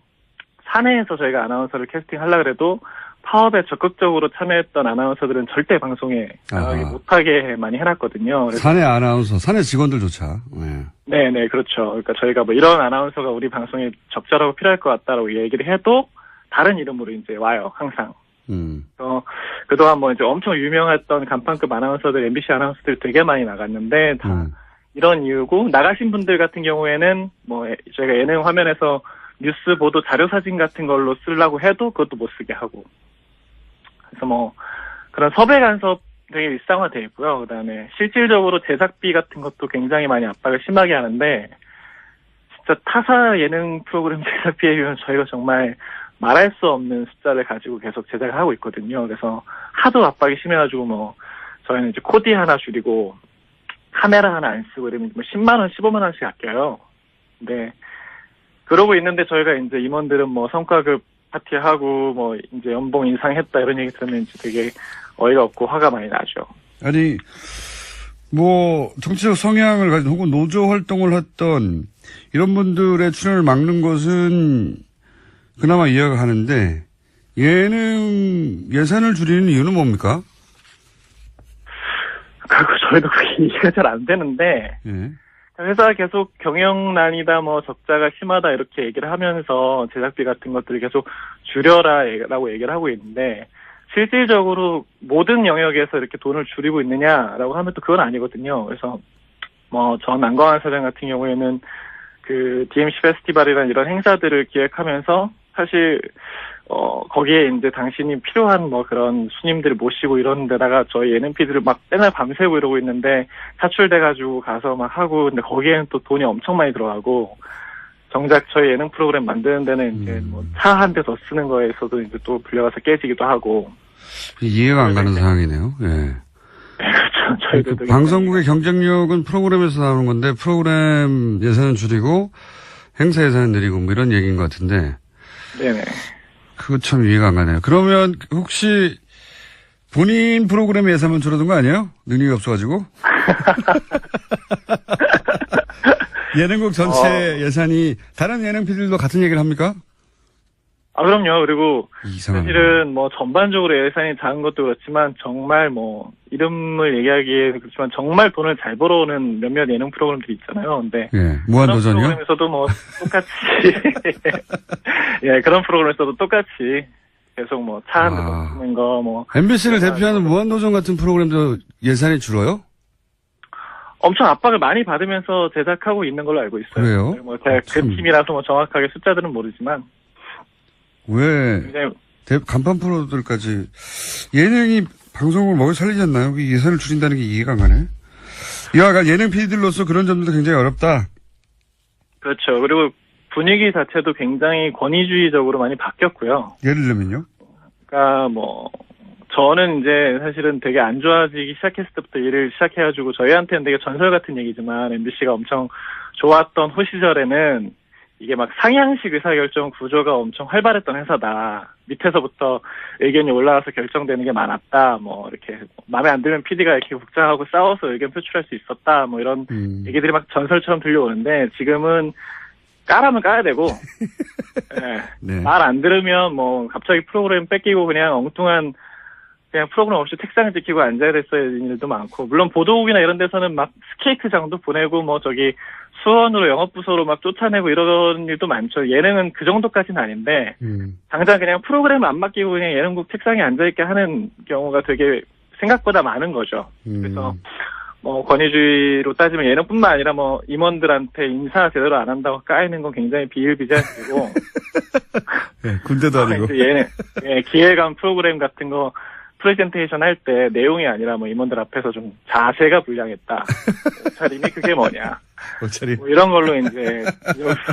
사내에서 저희가 아나운서를 캐스팅하려고 해도 파업에 적극적으로 참여했던 아나운서들은 절대 방송에 나가지 못하게 많이 해놨거든요. 사내 아나운서, 사내 직원들조차. 네, 그렇죠. 그러니까 저희가 뭐 이런 아나운서가 우리 방송에 적절하고 필요할 것 같다라고 얘기를 해도 다른 이름으로 이제 와요, 항상. 그동안 뭐 이제 엄청 유명했던 간판급 아나운서들, MBC 아나운서들 되게 많이 나갔는데, 다 이런 이유고, 나가신 분들 같은 경우에는 뭐 저희가 예능 화면에서 뉴스 보도 자료 사진 같은 걸로 쓰려고 해도 그것도 못 쓰게 하고. 그래서 뭐 그런 섭외 간섭 되게 일상화되어 있고요. 그다음에 실질적으로 제작비 같은 것도 굉장히 많이 압박을 심하게 하는데, 진짜 타사 예능 프로그램 제작비에 비하면 저희가 정말 말할 수 없는 숫자를 가지고 계속 제작을 하고 있거든요. 그래서 하도 압박이 심해가지고 뭐 저희는 이제 코디 하나 줄이고 카메라 하나 안 쓰고 이러면 뭐 10만 원, 15만 원씩 아껴요. 근데 그러고 있는데 저희가 이제 임원들은 뭐 성과급 파티하고 뭐 이제 연봉 인상했다 이런 얘기 들으면 이제 되게 어이가 없고 화가 많이 나죠. 아니 뭐 정치적 성향을 가진 혹은 노조 활동을 했던 이런 분들의 출연을 막는 것은 그나마 이해가 가는데 예능 예산을 줄이는 이유는 뭡니까? 저희도 그게 이해가 잘 안 되는데, 회사가 계속 경영난이다, 뭐 적자가 심하다 이렇게 얘기를 하면서 제작비 같은 것들을 계속 줄여라라고 얘기를 하고 있는데, 실질적으로 모든 영역에서 이렇게 돈을 줄이고 있느냐라고 하면 또 그건 아니거든요. 그래서 뭐 전 안광한 사장 같은 경우에는 그 DMC 페스티벌이라는 이런 행사들을 기획하면서 사실 거기에 이제 당신이 필요한 뭐 그런 손님들 모시고 이런 데다가 저희 예능 PD를 막 맨날 밤새고 이러고 있는데 차출돼가지고 가서 막 하고, 근데 거기에는 또 돈이 엄청 많이 들어가고, 정작 저희 예능 프로그램 만드는 데는 이제 뭐 차 한 대 더 쓰는 거에서도 이제 또 불려가서 깨지기도 하고. 이해가 안 가는 상황이네요. 예. 네, 그렇죠. 저희도 방송국의 경쟁력은 프로그램에서 나오는 건데 프로그램 예산은 줄이고 행사 예산은 늘리고 뭐 이런 얘기인 것 같은데. 네네. 그거 참 이해가 안 가네요. 그러면 혹시 본인 프로그램 예산만 줄어든 거 아니에요? 능력이 없어가지고? 예능국 전체 예산이 다른 예능 PD들도 같은 얘기를 합니까? 그럼요. 그리고 이상한. 사실은 뭐 전반적으로 예산이 작은 것도 그렇지만 정말 뭐 이름을 얘기하기에 그렇지만 정말 돈을 잘 벌어오는 몇몇 예능 프로그램들이 있잖아요. 근데 예, 무한도전이요? 그런 프로그램에서도 뭐 똑같이 예, 그런 프로그램에서도 똑같이 계속 뭐 차 한 대 먹는 거 뭐 MBC를 대표하는 무한도전 같은 프로그램도 예산이 줄어요? 엄청 압박을 많이 받으면서 제작하고 있는 걸로 알고 있어요. 그래요? 뭐 제가 그 참. 팀이라서 뭐 정확하게 숫자들은 모르지만 왜 굉장히 간판 프로들까지 예능이 방송을 먹여 살리지 않나요? 예산을 줄인다는 게 이해가 안 가네. 이와 같은 예능 PD들로서 그런 점도 굉장히 어렵다. 그렇죠. 그리고 분위기 자체도 굉장히 권위주의적으로 많이 바뀌었고요. 예를 들면요? 그러니까 뭐 저는 이제 사실은 되게 안 좋아지기 시작했을 때부터 일을 시작해가지고 저희한테는 되게 전설 같은 얘기지만 MBC가 엄청 좋았던 호 시절에는 이게 막 상향식 의사결정 구조가 엄청 활발했던 회사다. 밑에서부터 의견이 올라와서 결정되는 게 많았다. 뭐 이렇게 마음에 안 들면 PD가 이렇게 국장하고 싸워서 의견 표출할 수 있었다. 뭐 이런 얘기들이 막 전설처럼 들려오는데 지금은 까라면 까야 되고 네. 말 안 들으면 뭐 갑자기 프로그램 뺏기고 그냥 엉뚱한 그냥 프로그램 없이 책상을 지키고 앉아야 됐어야 되는 일도 많고 물론 보도국이나 이런 데서는 막 스케이트장도 보내고 뭐 저기 수원으로 영업부서로 막 쫓아내고 이런 일도 많죠. 예능은 그 정도까지는 아닌데 당장 그냥 프로그램 안 맡기고 그냥 예능국 책상에 앉아있게 하는 경우가 되게 생각보다 많은 거죠. 그래서 뭐 권위주의로 따지면 예능뿐만 아니라 뭐 임원들한테 인사 제대로 안 한다고 까이는 건 굉장히 비일비재한 일이고 네, 군대도 아니고 예능 기획안 프로그램 같은 거 프레젠테이션 할 때 내용이 아니라 뭐 임원들 앞에서 좀 자세가 불량했다. 옷차림이 그게 뭐냐. 옷차림. 뭐 이런 걸로 이제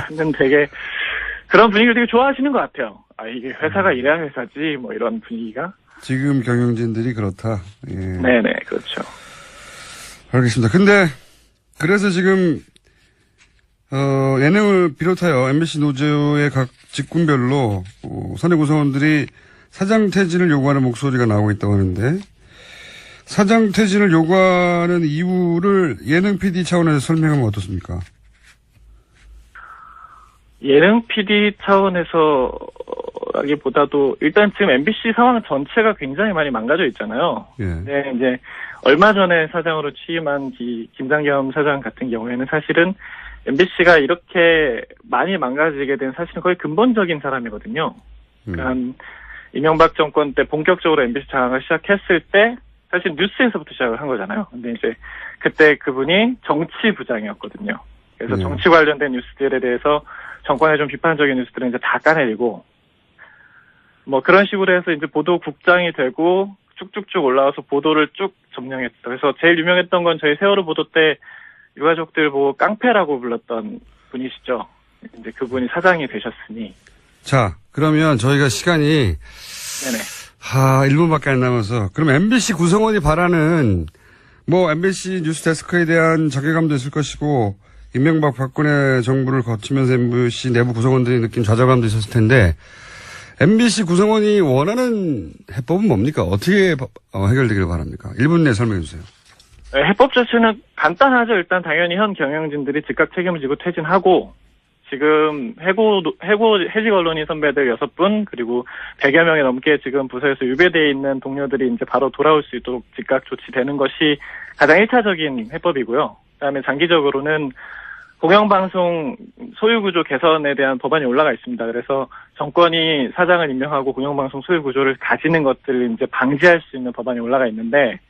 여기는 되게 그런 분위기를 되게 좋아하시는 것 같아요. 이게 회사가 이래야 회사지 뭐 이런 분위기가. 지금 경영진들이 그렇다. 예. 네네 그렇죠. 알겠습니다. 근데 그래서 지금 예능을 비롯하여 MBC 노조의 각 직군별로 선의 구성원들이 사장 퇴진을 요구하는 목소리가 나오고 있다고 하는데 사장 퇴진을 요구하는 이유를 예능 PD 차원에서 설명하면 어떻습니까? 예능 PD 차원에서라기보다도 일단 지금 MBC 상황 전체가 굉장히 많이 망가져 있잖아요. 예. 네, 이제 얼마 전에 사장으로 취임한 김장겸 사장 같은 경우에는 사실은 MBC가 이렇게 많이 망가지게 된 사실은 거의 근본적인 사람이거든요. 그러니까 이명박 정권 때 본격적으로 MBC 장악을 시작했을 때 사실 뉴스에서부터 시작을 한 거잖아요. 근데 이제 그때 그분이 정치부장이었거든요. 그래서 정치 관련된 뉴스들에 대해서 정권의 좀 비판적인 뉴스들은 이제 다 까내리고 뭐 그런 식으로 해서 이제 보도국장이 되고 쭉쭉쭉 올라와서 보도를 쭉 점령했다. 그래서 제일 유명했던 건 저희 세월호 보도 때 유가족들 보고 깡패라고 불렀던 분이시죠. 이제 그분이 사장이 되셨으니. 자, 그러면 저희가 시간이 네네. 1분밖에 안 남아서 그럼 MBC 구성원이 바라는 뭐 MBC 뉴스데스크에 대한 자괴감도 있을 것이고 이명박 박근혜 정부를 거치면서 MBC 내부 구성원들이 느낀 좌절감도 있었을 텐데 MBC 구성원이 원하는 해법은 뭡니까? 어떻게 해결되기를 바랍니까? 1분 내에 설명해 주세요. 네, 해법 자체는 간단하죠. 일단 당연히 현 경영진들이 즉각 책임을 지고 퇴진하고 지금 해직 언론인 선배들 6분 그리고 100여 명이 넘게 지금 부서에서 유배되어 있는 동료들이 이제 바로 돌아올 수 있도록 즉각 조치되는 것이 가장 1차적인 해법이고요. 그다음에 장기적으로는 공영방송 소유구조 개선에 대한 법안이 올라가 있습니다. 그래서 정권이 사장을 임명하고 공영방송 소유구조를 가지는 것들을 이제 방지할 수 있는 법안이 올라가 있는데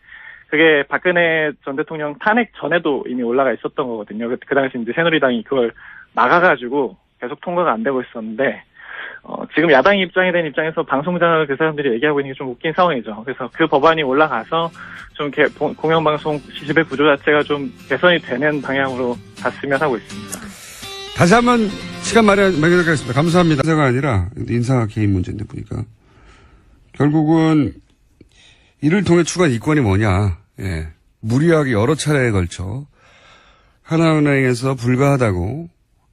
그게 박근혜 전 대통령 탄핵 전에도 이미 올라가 있었던 거거든요. 그 당시 이제 새누리당이 그걸 막아가지고 계속 통과가 안 되고 있었는데 지금 야당이 입장이 된 입장에서 방송장을 그 사람들이 얘기하고 있는 게 좀 웃긴 상황이죠. 그래서 그 법안이 올라가서 좀 공영방송 지배 구조 자체가 좀 개선이 되는 방향으로 갔으면 하고 있습니다. 다시 한번 시간 마련하겠습니다. 감사합니다. 인사가 아니라 인사 개인 문제인데 보니까 결국은 이를 통해 추가한 이권이 뭐냐. 예. 무리하게 여러 차례에 걸쳐 하나은행에서 불가하다고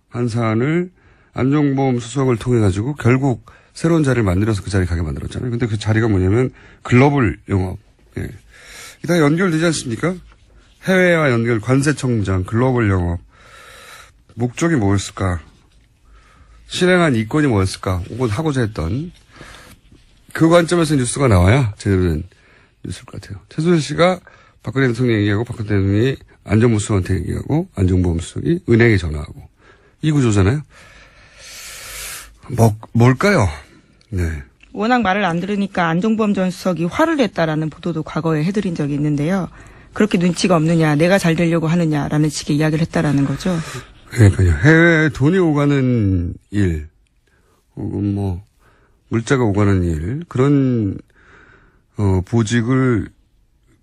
한 사안을 안종범 수석을 통해 가지고 결국 새로운 자리를 만들어서 그 자리에 가게 만들었잖아요. 근데 그 자리가 뭐냐면 글로벌 영업. 예. 이게 다 연결되지 않습니까? 해외와 연결, 관세청장, 글로벌 영업. 목적이 뭐였을까? 실행한 이권이 뭐였을까? 혹은 하고자 했던 그 관점에서 뉴스가 나와야 제대로 된 뉴스일 것 같아요. 최순실 씨가 박근혜 대통령 얘기하고 박근혜 대통령이 안정부 수석한테 얘기하고 안정보험 수석이 은행에 전화하고 이 구조잖아요. 뭘까요? 네. 워낙 말을 안 들으니까 안종범 전 수석이 화를 냈다라는 보도도 과거에 해드린 적이 있는데요. 그렇게 눈치가 없느냐, 내가 잘 되려고 하느냐라는 식의 이야기를 했다라는 거죠. 그러니까요. 해외에 돈이 오가는 일, 혹은 뭐 물자가 오가는 일, 그런 보직을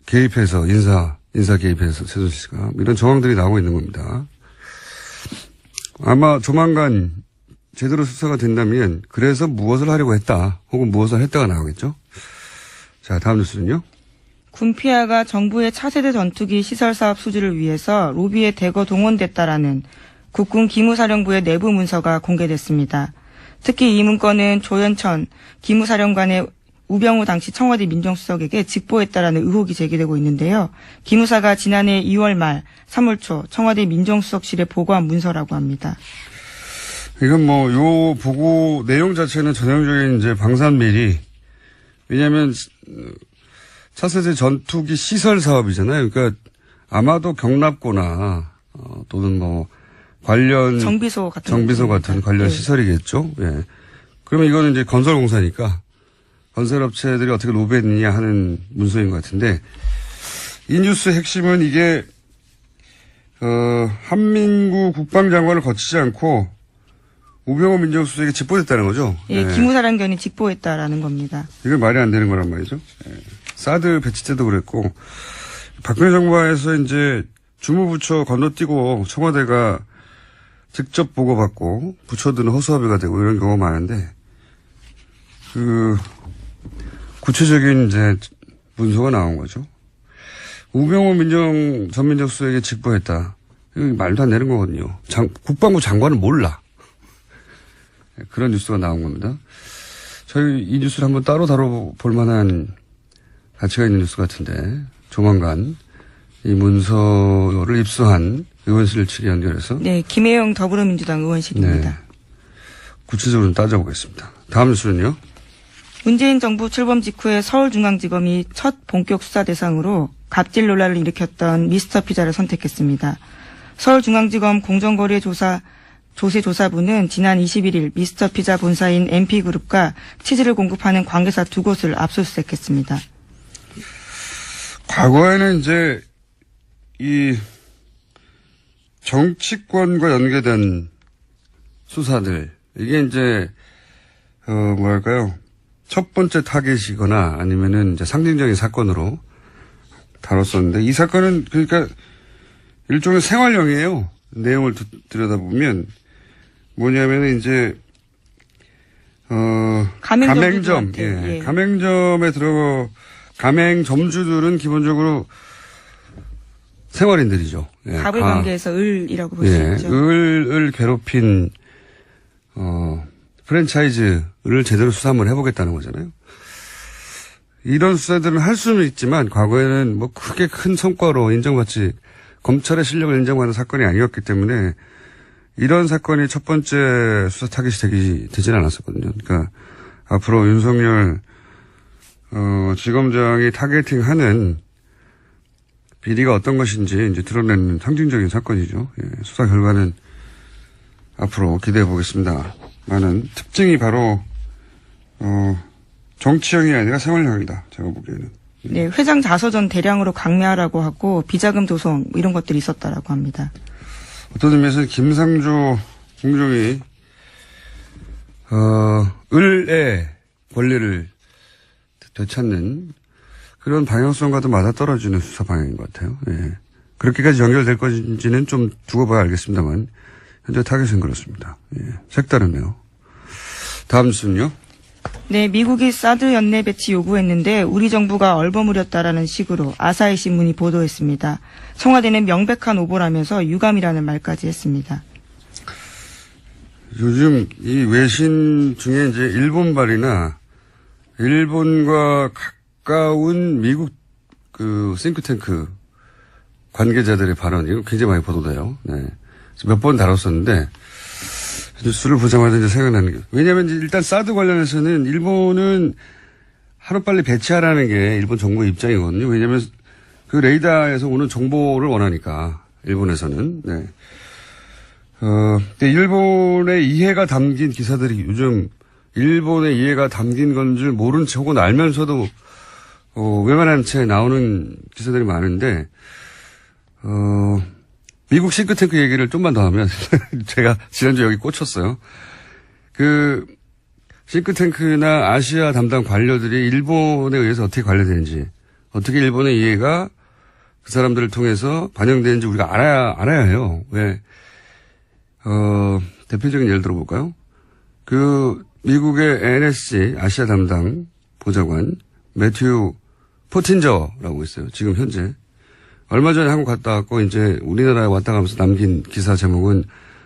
개입해서 인사 개입해서 최순실 씨가 이런 정황들이 나오고 있는 겁니다. 아마 조만간 제대로 수사가 된다면 그래서 무엇을 하려고 했다, 혹은 무엇을 했다가 나오겠죠. 자, 다음 뉴스는요. 군피아가 정부의 차세대 전투기 시설 사업 수주를 위해서 로비에 대거 동원됐다라는 국군 기무사령부의 내부 문서가 공개됐습니다. 특히 이 문건은 조현천 기무사령관의 우병우 당시 청와대 민정수석에게 직보했다라는 의혹이 제기되고 있는데요. 기무사가 지난해 2월 말 3월 초 청와대 민정수석실에 보고한 문서라고 합니다. 이건 뭐 요 보고 내용 자체는 전형적인 이제 방산비리. 왜냐하면 차세대 전투기 시설 사업이잖아요. 그러니까 아마도 경납고나 또는 뭐 관련 정비소 같은 관련 네. 시설이겠죠. 예. 그러면 이거는 이제 건설공사니까 건설업체들이 어떻게 로비했느냐 하는 문서인 것 같은데, 이 뉴스 핵심은 이게 한민구 국방장관을 거치지 않고 우병우 민정수석에게 직보했다는 거죠. 예, 예. 기무사령관이 직보했다라는 겁니다. 이건 말이 안 되는 거란 말이죠. 예. 사드 배치 때도 그랬고, 박근혜 정부에서 이제 주무부처 건너뛰고 청와대가 직접 보고받고 부처들은 허수아비가 되고 이런 경우가 많은데, 구체적인 이제 문서가 나온 거죠. 우병우 전 민정수석에게 직보했다. 이거 말도 안 되는 거거든요. 국방부 장관은 몰라. 그런 뉴스가 나온 겁니다. 저희 이 뉴스를 한번 따로 다뤄볼 만한 가치가 있는 뉴스 같은데, 조만간 이 문서를 입수한 의원실 측에 연결해서. 네, 김혜영 더불어민주당 의원실입니다. 네. 구체적으로 따져보겠습니다. 다음 뉴스는요. 문재인 정부 출범 직후에 서울중앙지검이 첫 본격 수사 대상으로 갑질 논란을 일으켰던 미스터 피자를 선택했습니다. 서울중앙지검 공정거래조사부는 지난 21일 미스터 피자 본사인 MP그룹과 치즈를 공급하는 관계사 2곳을 압수수색했습니다. 과거에는 이제 이 정치권과 연계된 수사들, 이게 이제 뭐랄까요, 첫 번째 타겟이거나 아니면은 이제 상징적인 사건으로 다뤘었는데, 이 사건은 그러니까 일종의 생활형이에요. 내용을 들여다보면 뭐냐면은 이제 가맹점, 예. 가맹점에 가맹점주들은 기본적으로 생활인들이죠. 예. 갑을 관계해서 을이라고 볼 수 있죠. 을을 괴롭힌 프랜차이즈를 제대로 수사 한번 해보겠다는 거잖아요. 이런 수사들은 할 수는 있지만 과거에는 뭐 크게 큰 성과로 인정받지, 검찰의 실력을 인정받는 사건이 아니었기 때문에 이런 사건이 첫 번째 수사 타깃이 되지는 않았었거든요. 그러니까 앞으로 윤석열 지검장이 타겟팅하는 비리가 어떤 것인지 이제 드러내는 상징적인 사건이죠. 예, 수사 결과는 앞으로 기대해 보겠습니다. 많은 특징이 바로 정치형이 아니라 생활형이다. 제가 보기에는. 네, 회장 자서전 대량으로 강매하라고 하고 비자금 조성 이런 것들이 있었다라고 합니다. 어떤 의미에서는 김상조 공정이 을의 권리를 되찾는 그런 방향성과도 맞아떨어지는 수사 방향인 것 같아요. 예. 그렇게까지 연결될 건지는 좀 두고 봐야 알겠습니다만 현재 타겟은 그렇습니다. 예. 색다르네요. 다음 뉴스는요. 네, 미국이 사드 연내 배치 요구했는데 우리 정부가 얼버무렸다라는 식으로 아사히 신문이 보도했습니다. 청와대는 명백한 오보라면서 유감이라는 말까지 했습니다. 요즘 이 외신 중에 이제 일본발이나 일본과 가까운 미국 싱크탱크 관계자들의 발언, 이거 굉장히 많이 보도돼요. 네. 몇 번 다뤘었는데, 뉴스를 보자마자 이제 생각나는 게. 왜냐면 일단 사드 관련해서는 일본은 하루빨리 배치하라는 게 일본 정부의 입장이거든요. 왜냐면 그 레이더에서 오는 정보를 원하니까, 일본에서는. 네. 근데 일본의 이해가 담긴 기사들이 요즘 일본의 이해가 담긴 건 줄 모른 체 혹은 알면서도 외면한 채 나오는 기사들이 많은데, 미국 싱크탱크 얘기를 좀만 더 하면, 제가 지난주 여기 꽂혔어요. 그, 싱크탱크나 아시아 담당 관료들이 일본에 의해서 어떻게 관리되는지, 어떻게 일본의 이해가 그 사람들을 통해서 반영되는지 우리가 알아야 해요. 왜, 대표적인 예를 들어볼까요? 그, 미국의 NSC 아시아 담당 보좌관, 매튜 포틴저라고 있어요. 지금 현재. 얼마 전에 한국 갔다 왔고, 이제 우리나라에 왔다 가면서 남긴 기사 제목은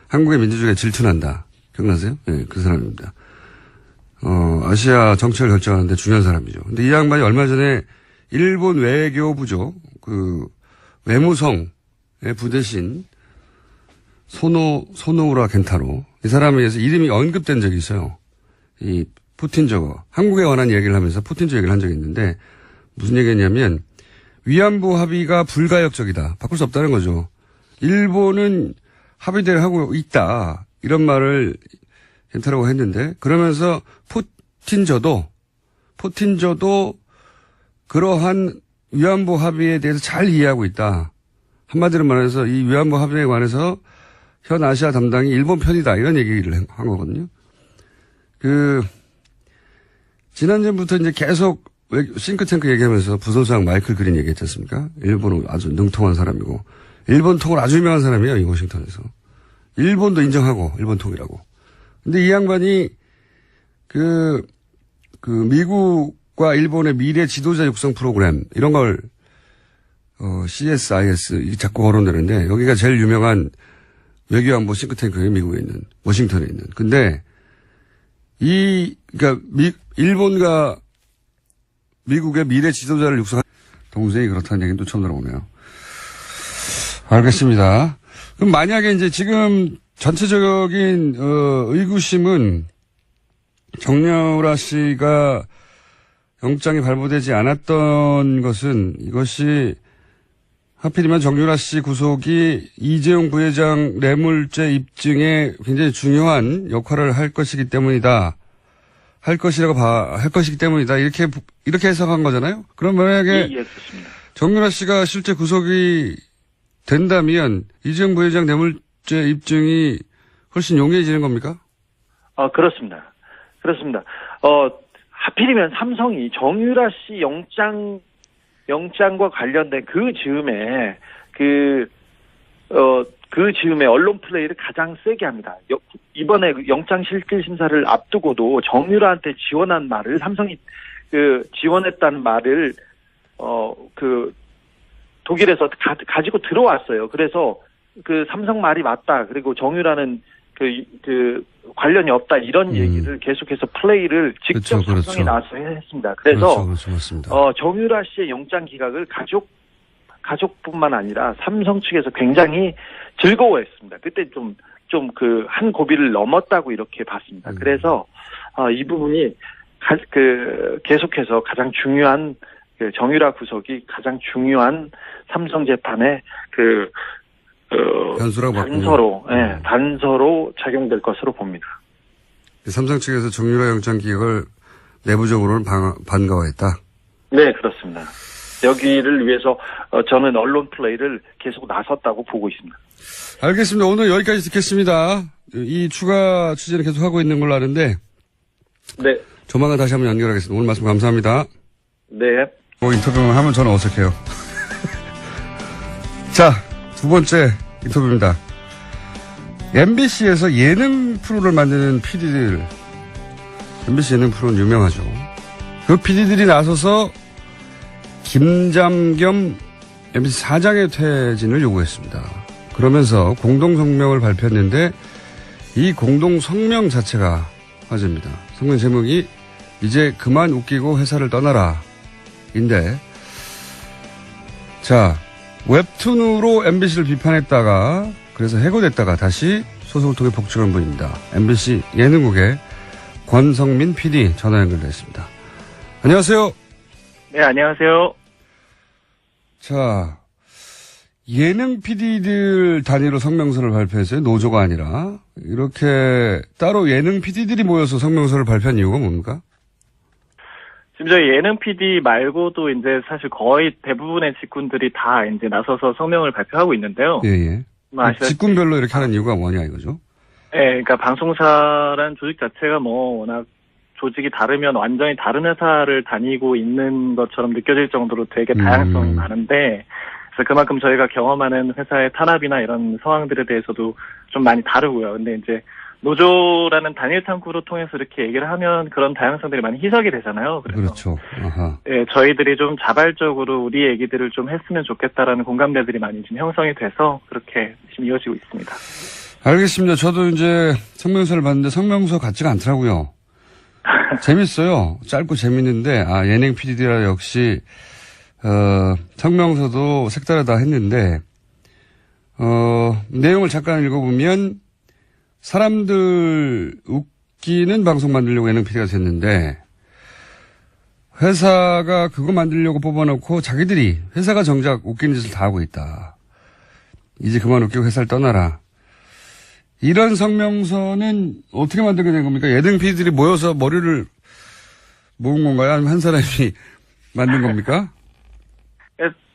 한국의 민주주의가 질투난다. 기억나세요? 네, 그 사람입니다. 아시아 정책을 결정하는데 중요한 사람이죠. 근데 이 양반이 얼마 전에 일본 외교부죠. 그, 외무성의 부대신 소노우라 겐타로. 이 사람에 의해서 이름이 언급된 적이 있어요. 이 푸틴저거. 한국에 관한 얘기를 하면서 푸틴저 얘기를 한 적이 있는데 무슨 얘기했냐면 위안부 합의가 불가역적이다. 바꿀 수 없다는 거죠. 일본은 합의대로 하고 있다. 이런 말을 겐타라고 했는데 그러면서 푸틴저도 그러한 위안부 합의에 대해서 잘 이해하고 있다. 한마디로 말해서 이 위안부 합의에 관해서 현 아시아 담당이 일본 편이다. 이런 얘기를 한 거거든요. 지난주부터 이제 계속 싱크탱크 얘기하면서 부소장 마이클 그린 얘기했지 않습니까? 일본은 아주 능통한 사람이고, 일본 통을 아주 유명한 사람이에요, 이 워싱턴에서. 일본도 인정하고, 일본 통이라고. 근데 이 양반이, 미국과 일본의 미래 지도자 육성 프로그램, 이런 걸, CSIS, 자꾸 거론되는데, 여기가 제일 유명한 외교안보 싱크탱크예요, 미국에 있는, 워싱턴에 있는. 근데, 그러니까 일본과 미국의 미래 지도자를 육성한 동생이 그렇다는 얘기는 또 처음 들어보네요. 알겠습니다. 그럼 만약에 이제 지금 전체적인 의구심은 정유라 씨가 영장이 발부되지 않았던 것은 이것이 하필이면 정유라 씨 구속이 이재용 부회장 뇌물죄 입증에 굉장히 중요한 역할을 할 것이기 때문이다. 할 것이기 때문이다. 이렇게 해석한 거잖아요? 그럼 만약에 그렇습니다. 정유라 씨가 실제 구속이 된다면 이재용 부회장 뇌물죄 입증이 훨씬 용이해지는 겁니까? 그렇습니다. 하필이면 삼성이 정유라 씨 영장과 관련된 그 즈음에 언론 플레이를 가장 세게 합니다. 이번에 영장 실질 심사를 앞두고도 정유라한테 지원한 말을 삼성이 지원했다는 말을 독일에서 가지고 들어왔어요. 그래서 삼성 말이 맞다. 그리고 정유라는 관련이 없다. 이런 얘기를 계속해서 플레이를 직접 삼성이 나와서 했습니다. 그래서 그렇죠. 정유라 씨의 영장 기각을 가족뿐만 아니라 삼성 측에서 굉장히 즐거워했습니다. 그때 한 고비를 넘었다고 이렇게 봤습니다. 그래서 이 부분이 계속해서 가장 중요한 정유라 구속이 가장 중요한 삼성 재판의 단서로 작용될 것으로 봅니다. 삼성 측에서 정유라 영장 기각을 내부적으로는 반가워했다. 네, 그렇습니다. 여기를 위해서 저는 언론 플레이를 계속 나섰다고 보고 있습니다. 알겠습니다. 오늘 여기까지 듣겠습니다. 이 추가 취재를 계속 하고 있는 걸로 아는데. 네. 조만간 다시 한번 연결하겠습니다. 오늘 말씀 감사합니다. 네. 인터뷰만 하면 저는 어색해요. 자, 두 번째 인터뷰입니다. MBC에서 예능 프로를 만드는 PD들. MBC 예능 프로는 유명하죠. 그 PD들이 나서서 김잠겸 MBC 사장의 퇴진을 요구했습니다. 그러면서 공동성명을 발표했는데 이 공동성명 자체가 화제입니다. 성명 제목이 이제 그만 웃기고 회사를 떠나라 인데, 자, 웹툰으로 MBC를 비판했다가 그래서 해고됐다가 다시 소송을 통해 복직한 분입니다. MBC 예능국의 권성민 PD 전화 연결됐습니다. 안녕하세요. 네, 안녕하세요. 자, 예능 PD들 단위로 성명서를 발표했어요. 노조가 아니라. 이렇게 따로 예능 PD들이 모여서 성명서를 발표한 이유가 뭡니까? 지금 저희 예능 PD 말고도 이제 사실 거의 대부분의 직군들이 다 이제 나서서 성명을 발표하고 있는데요. 예, 예. 직군별로 이렇게 하는 이유가 뭐냐 이거죠? 네, 그러니까 방송사란 조직 자체가 뭐 워낙 조직이 다르면 완전히 다른 회사를 다니고 있는 것처럼 느껴질 정도로 되게 다양성이 많은데, 그래서 그만큼 저희가 경험하는 회사의 탄압이나 이런 상황들에 대해서도 좀 많이 다르고요. 근데 이제 노조라는 단일 창구로 통해서 이렇게 얘기를 하면 그런 다양성들이 많이 희석이 되잖아요. 그래서 그렇죠. 아하. 예, 저희들이 좀 자발적으로 우리 얘기들을 좀 했으면 좋겠다라는 공감대들이 많이 지금 형성이 돼서 그렇게 지금 이어지고 있습니다. 알겠습니다. 저도 이제 성명서를 봤는데 성명서 같지가 않더라고요. 재밌어요. 짧고 재밌는데, 예능 PD라 역시, 성명서도 색다르다 했는데, 내용을 잠깐 읽어보면, 사람들 웃기는 방송 만들려고 예능 PD가 됐는데, 회사가 그거 만들려고 뽑아놓고 자기들이, 회사가 정작 웃기는 짓을 다 하고 있다. 이제 그만 웃기고 회사를 떠나라. 이런 성명서는 어떻게 만들게 된 겁니까? 예능 PD들이 모여서 머리를 모은 건가요? 아니면 한 사람이 만든 겁니까?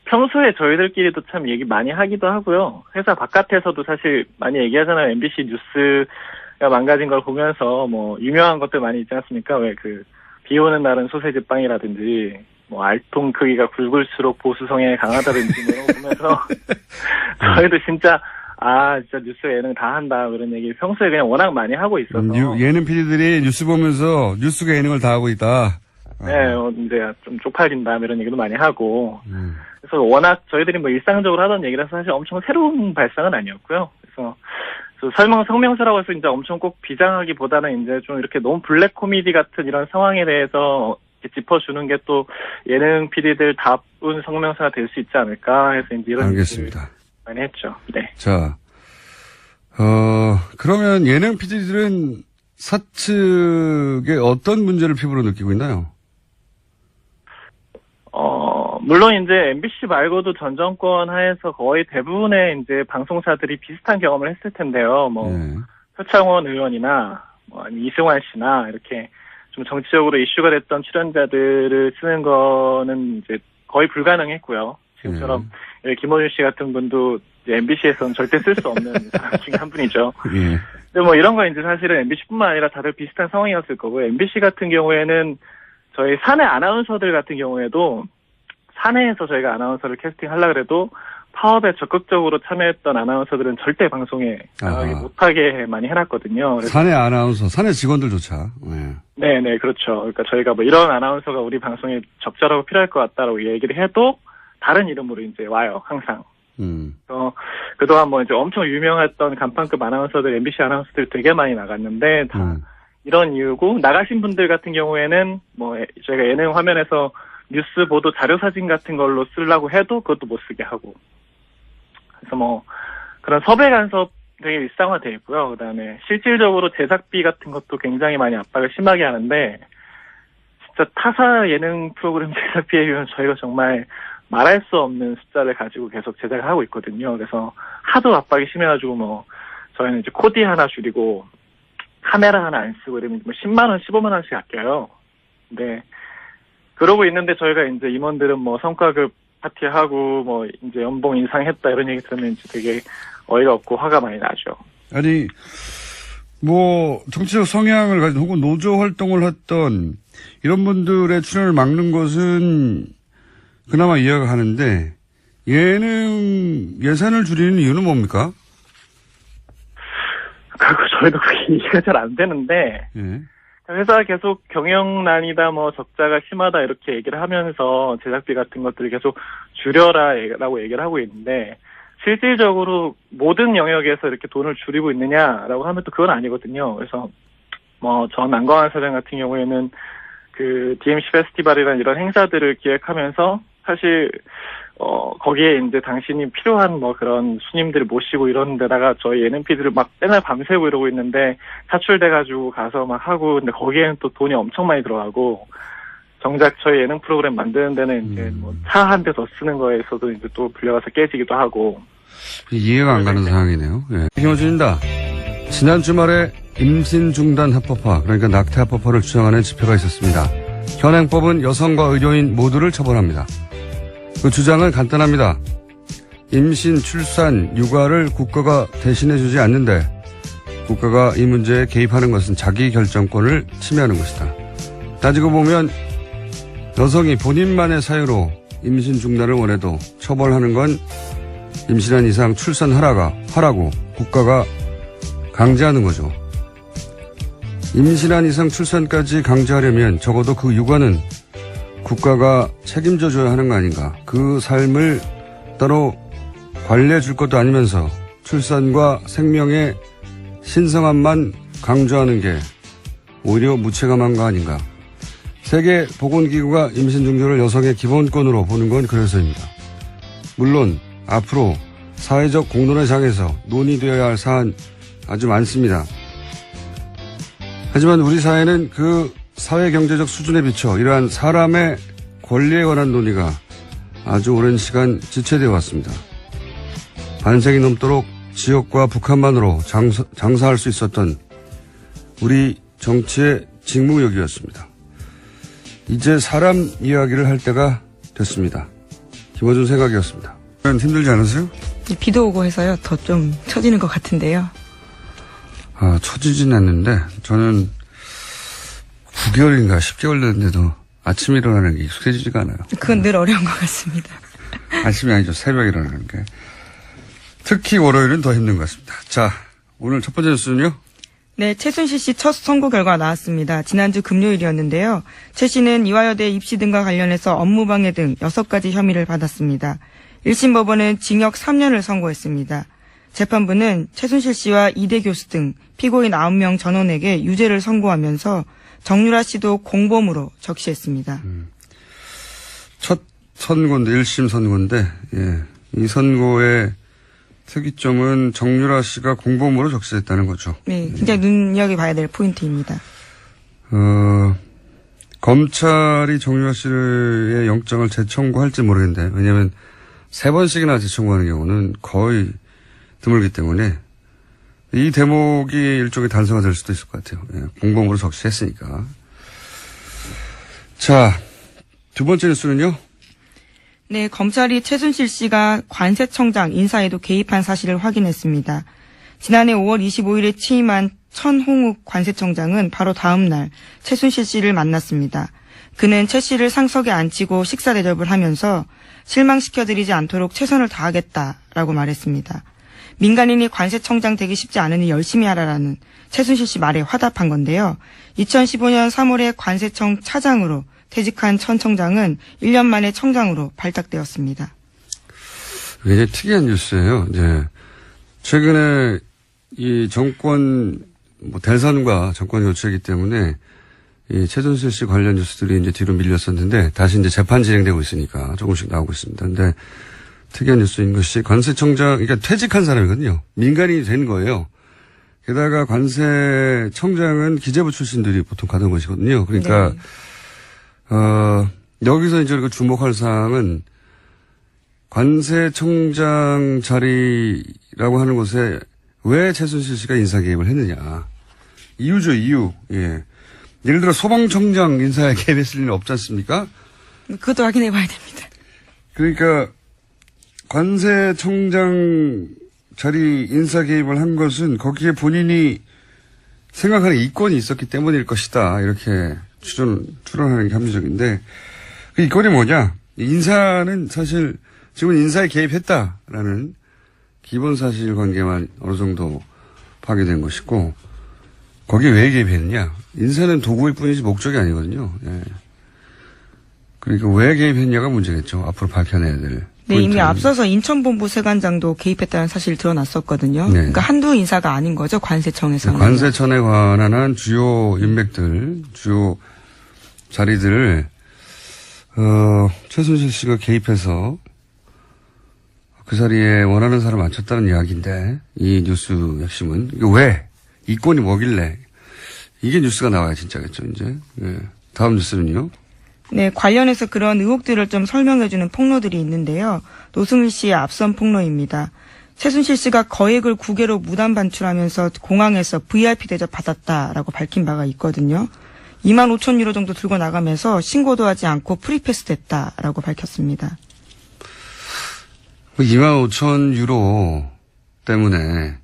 평소에 저희들끼리도 참 얘기 많이 하기도 하고요. 회사 바깥에서도 사실 많이 얘기하잖아요. MBC 뉴스가 망가진 걸 보면서 뭐 유명한 것들 많이 있지 않습니까? 왜 비 오는 날은 소세지 빵이라든지 뭐 알통 크기가 굵을수록 보수성에 강하다든지 뭐 이런 거 보면서 저희도 진짜 뉴스 예능 다 한다, 그런 얘기 평소에 그냥 워낙 많이 하고 있어서. 예능 PD들이 뉴스 보면서 뉴스가 예능을 다 하고 있다. 네, 이제 좀 쪽팔린다, 이런 얘기도 많이 하고. 그래서 워낙 저희들이 뭐 일상적으로 하던 얘기라서 사실 엄청 새로운 발상은 아니었고요. 그래서 성명서라고 해서 이제 엄청 꼭 비장하기보다는 이제 좀 이렇게 너무 블랙 코미디 같은 이런 상황에 대해서 짚어주는 게 또 예능 PD들 답은 성명서가 될 수 있지 않을까 해서 이제 이런. 알겠습니다. 많이 했죠. 네. 자, 그러면 예능 PD들은 사측에 어떤 문제를 피부로 느끼고 있나요? 물론 이제 MBC 말고도 전 정권 하에서 거의 대부분의 이제 방송사들이 비슷한 경험을 했을 텐데요. 표창원 의원이나 아니면 이승환 씨나 이렇게 좀 정치적으로 이슈가 됐던 출연자들을 쓰는 거는 이제 거의 불가능했고요. 지금처럼 김호준 씨 같은 분도 MBC에서는 절대 쓸 수 없는 사람 중에 한 분이죠. 근데 뭐 이런 거 이제 사실은 MBC뿐만 아니라 다들 비슷한 상황이었을 거고, MBC 같은 경우에는 저희 사내 아나운서들 같은 경우에도 사내에서 저희가 아나운서를 캐스팅하려고 해도 파업에 적극적으로 참여했던 아나운서들은 절대 방송에 나가지 못하게 많이 해놨거든요. 사내 아나운서, 사내 직원들조차. 네, 그렇죠. 그러니까 저희가 뭐 이런 아나운서가 우리 방송에 적절하고 필요할 것 같다라고 얘기를 해도 다른 이름으로 이제 와요, 항상. 그동안 뭐 이제 엄청 유명했던 간판급 아나운서들, MBC 아나운서들 되게 많이 나갔는데, 다 이런 이유고, 나가신 분들 같은 경우에는 뭐 저희가 예능 화면에서 뉴스 보도 자료 사진 같은 걸로 쓰려고 해도 그것도 못 쓰게 하고. 그래서 뭐 그런 섭외 간섭 되게 일상화되어 있고요. 그다음에 실질적으로 제작비 같은 것도 굉장히 많이 압박을 심하게 하는데, 진짜 타사 예능 프로그램 제작비에 비하면 저희가 정말 말할 수 없는 숫자를 가지고 계속 제작을 하고 있거든요. 그래서 하도 압박이 심해가지고 뭐 저희는 이제 코디 하나 줄이고 카메라 하나 안 쓰고 이러면 뭐 10만 원, 15만 원씩 아껴요. 근데 그러고 있는데 저희가 이제 임원들은 뭐 성과급 파티하고 뭐 이제 연봉 인상했다 이런 얘기 들으면 이제 되게 어이가 없고 화가 많이 나죠. 아니 뭐 정치적 성향을 가진 혹은 노조 활동을 했던 이런 분들의 출연을 막는 것은 그나마 이해가 가는데 예능 예산을 줄이는 이유는 뭡니까? 저희도 그게 이해가 잘 안 되는데, 회사가 계속 경영난이다, 뭐 적자가 심하다 이렇게 얘기를 하면서 제작비 같은 것들을 계속 줄여라라고 얘기를 하고 있는데, 실질적으로 모든 영역에서 이렇게 돈을 줄이고 있느냐라고 하면 또 그건 아니거든요. 그래서 뭐 전 안광한 사장 같은 경우에는 그 DMC 페스티벌이라는 이런 행사들을 기획하면서 사실 거기에 이제 당신이 필요한 뭐 그런 손님들을 모시고 이런 데다가 저희 예능 PD를 막 맨날 밤새고 이러고 있는데 사출돼가지고 가서 막 하고 근데 거기에는 또 돈이 엄청 많이 들어가고 정작 저희 예능 프로그램 만드는 데는 이제 뭐 차 한 대 더 쓰는 거에서도 이제 또 불려가서 깨지기도 하고. 이해가 안 가는 상황이네요. 예. 김어준입니다. 지난 주말에 임신 중단 합법화, 그러니까 낙태 합법화를 주장하는 집회가 있었습니다. 현행법은 여성과 의료인 모두를 처벌합니다. 그 주장은 간단합니다. 임신, 출산, 육아를 국가가 대신해주지 않는데 국가가 이 문제에 개입하는 것은 자기 결정권을 침해하는 것이다. 따지고 보면 여성이 본인만의 사유로 임신 중단을 원해도 처벌하는 건 임신한 이상 출산하라고 국가가 강제하는 거죠. 임신한 이상 출산까지 강제하려면 적어도 그 육아는 국가가 책임져 줘야 하는 거 아닌가. 그 삶을 따로 관리해 줄 것도 아니면서 출산과 생명의 신성함만 강조하는 게 오히려 무책임한 거 아닌가. 세계보건기구가 임신 중조를 여성의 기본권으로 보는 건 그래서입니다. 물론 앞으로 사회적 공론의 장에서 논의되어야 할 사안 아주 많습니다. 하지만 우리 사회는 그 사회경제적 수준에 비춰 이러한 사람의 권리에 관한 논의가 아주 오랜 시간 지체되어 왔습니다. 반세기 넘도록 지역과 북한만으로 장사할 수 있었던 우리 정치의 직무역이었습니다. 이제 사람 이야기를 할 때가 됐습니다. 김어준 생각이었습니다. 힘들지 않으세요? 비도 오고 해서요. 더 좀 처지는 것 같은데요. 처지진 않는데 저는 9개월인가 10개월 됐는데도 아침에 일어나는 게 익숙해지지가 않아요. 그건 늘 어려운 것 같습니다. 아침이 아니죠. 새벽에 일어나는 게. 특히 월요일은 더 힘든 것 같습니다. 자, 오늘 첫 번째 뉴스는요? 네, 최순실 씨 첫 선고 결과 나왔습니다. 지난주 금요일이었는데요. 최 씨는 이화여대 입시 등과 관련해서 업무방해 등 6가지 혐의를 받았습니다. 1심 법원은 징역 3년을 선고했습니다. 재판부는 최순실 씨와 이대 교수 등 피고인 9명 전원에게 유죄를 선고하면서 정유라 씨도 공범으로 적시했습니다. 첫 선고인데, 1심 선고인데, 예. 이 선고의 특이점은 정유라 씨가 공범으로 적시했다는 거죠. 네, 굉장히 눈여겨봐야 될 포인트입니다. 검찰이 정유라 씨의 영장을 재청구할지 모르겠는데, 왜냐하면 3번씩이나 재청구하는 경우는 거의 드물기 때문에 이 대목이 일종의 단서가 될 수도 있을 것 같아요. 예, 공범으로 적시했으니까. 자, 두 번째 뉴스는요? 네, 검찰이 최순실 씨가 관세청장 인사에도 개입한 사실을 확인했습니다. 지난해 5월 25일에 취임한 천홍욱 관세청장은 바로 다음 날 최순실 씨를 만났습니다. 그는 최 씨를 상석에 앉히고 식사 대접을 하면서 실망시켜드리지 않도록 최선을 다하겠다라고 말했습니다. 민간인이 관세청장 되기 쉽지 않으니 열심히 하라라는 최순실 씨 말에 화답한 건데요. 2015년 3월에 관세청 차장으로 퇴직한 천 청장은 1년 만에 청장으로 발탁되었습니다. 굉장히 특이한 뉴스예요. 이제 최근에 이 정권 대선과 정권 교체이기 때문에 이 최순실 씨 관련 뉴스들이 이제 뒤로 밀렸었는데 다시 이제 재판 진행되고 있으니까 조금씩 나오고 있습니다. 근데 특이한 뉴스인 것이 관세청장, 그러니까 퇴직한 사람이거든요. 민간인이 된 거예요. 게다가 관세청장은 기재부 출신들이 보통 가는 것이거든요. 그러니까 네. 여기서 이제 우리가 주목할 사항은 관세청장 자리라고 하는 곳에 왜 최순실 씨가 인사 개입을 했느냐. 이유죠, 이유. 예. 예를 들어 소방청장 인사에 개입했을 리는 없지 않습니까? 그것도 확인해 봐야 됩니다. 그러니까 관세청장 자리 인사 개입을 한 것은 거기에 본인이 생각하는 이권이 있었기 때문일 것이다. 이렇게 추론하는 게 합리적인데 그 이권이 뭐냐. 인사는 사실 지금 인사에 개입했다라는 기본 사실관계만 어느 정도 파괴된 것이고 거기에 왜 개입했느냐. 인사는 도구일 뿐이지 목적이 아니거든요. 예. 그러니까 왜 개입했냐가 문제겠죠. 앞으로 밝혀내야 될. 네, 이미 앞서서 인천본부 세관장도 개입했다는 사실이 드러났었거든요. 네. 그러니까 한두 인사가 아닌 거죠. 관세청에서는. 관세청에 관한 한 주요 인맥들, 주요 자리들을 최순실 씨가 개입해서 그 자리에 원하는 사람 앉혔다는 이야기인데, 이 뉴스 핵심은. 이게 왜? 이권이 뭐길래? 이게 뉴스가 나와야 진짜겠죠, 이제. 네. 다음 뉴스는요? 네, 관련해서 그런 의혹들을 좀 설명해주는 폭로들이 있는데요. 노승일 씨의 앞선 폭로입니다. 최순실 씨가 거액을 국외로 무단 반출하면서 공항에서 VIP 대접 받았다라고 밝힌 바가 있거든요. 25,000유로 정도 들고 나가면서 신고도 하지 않고 프리패스 됐다라고 밝혔습니다. 25,000유로 때문에,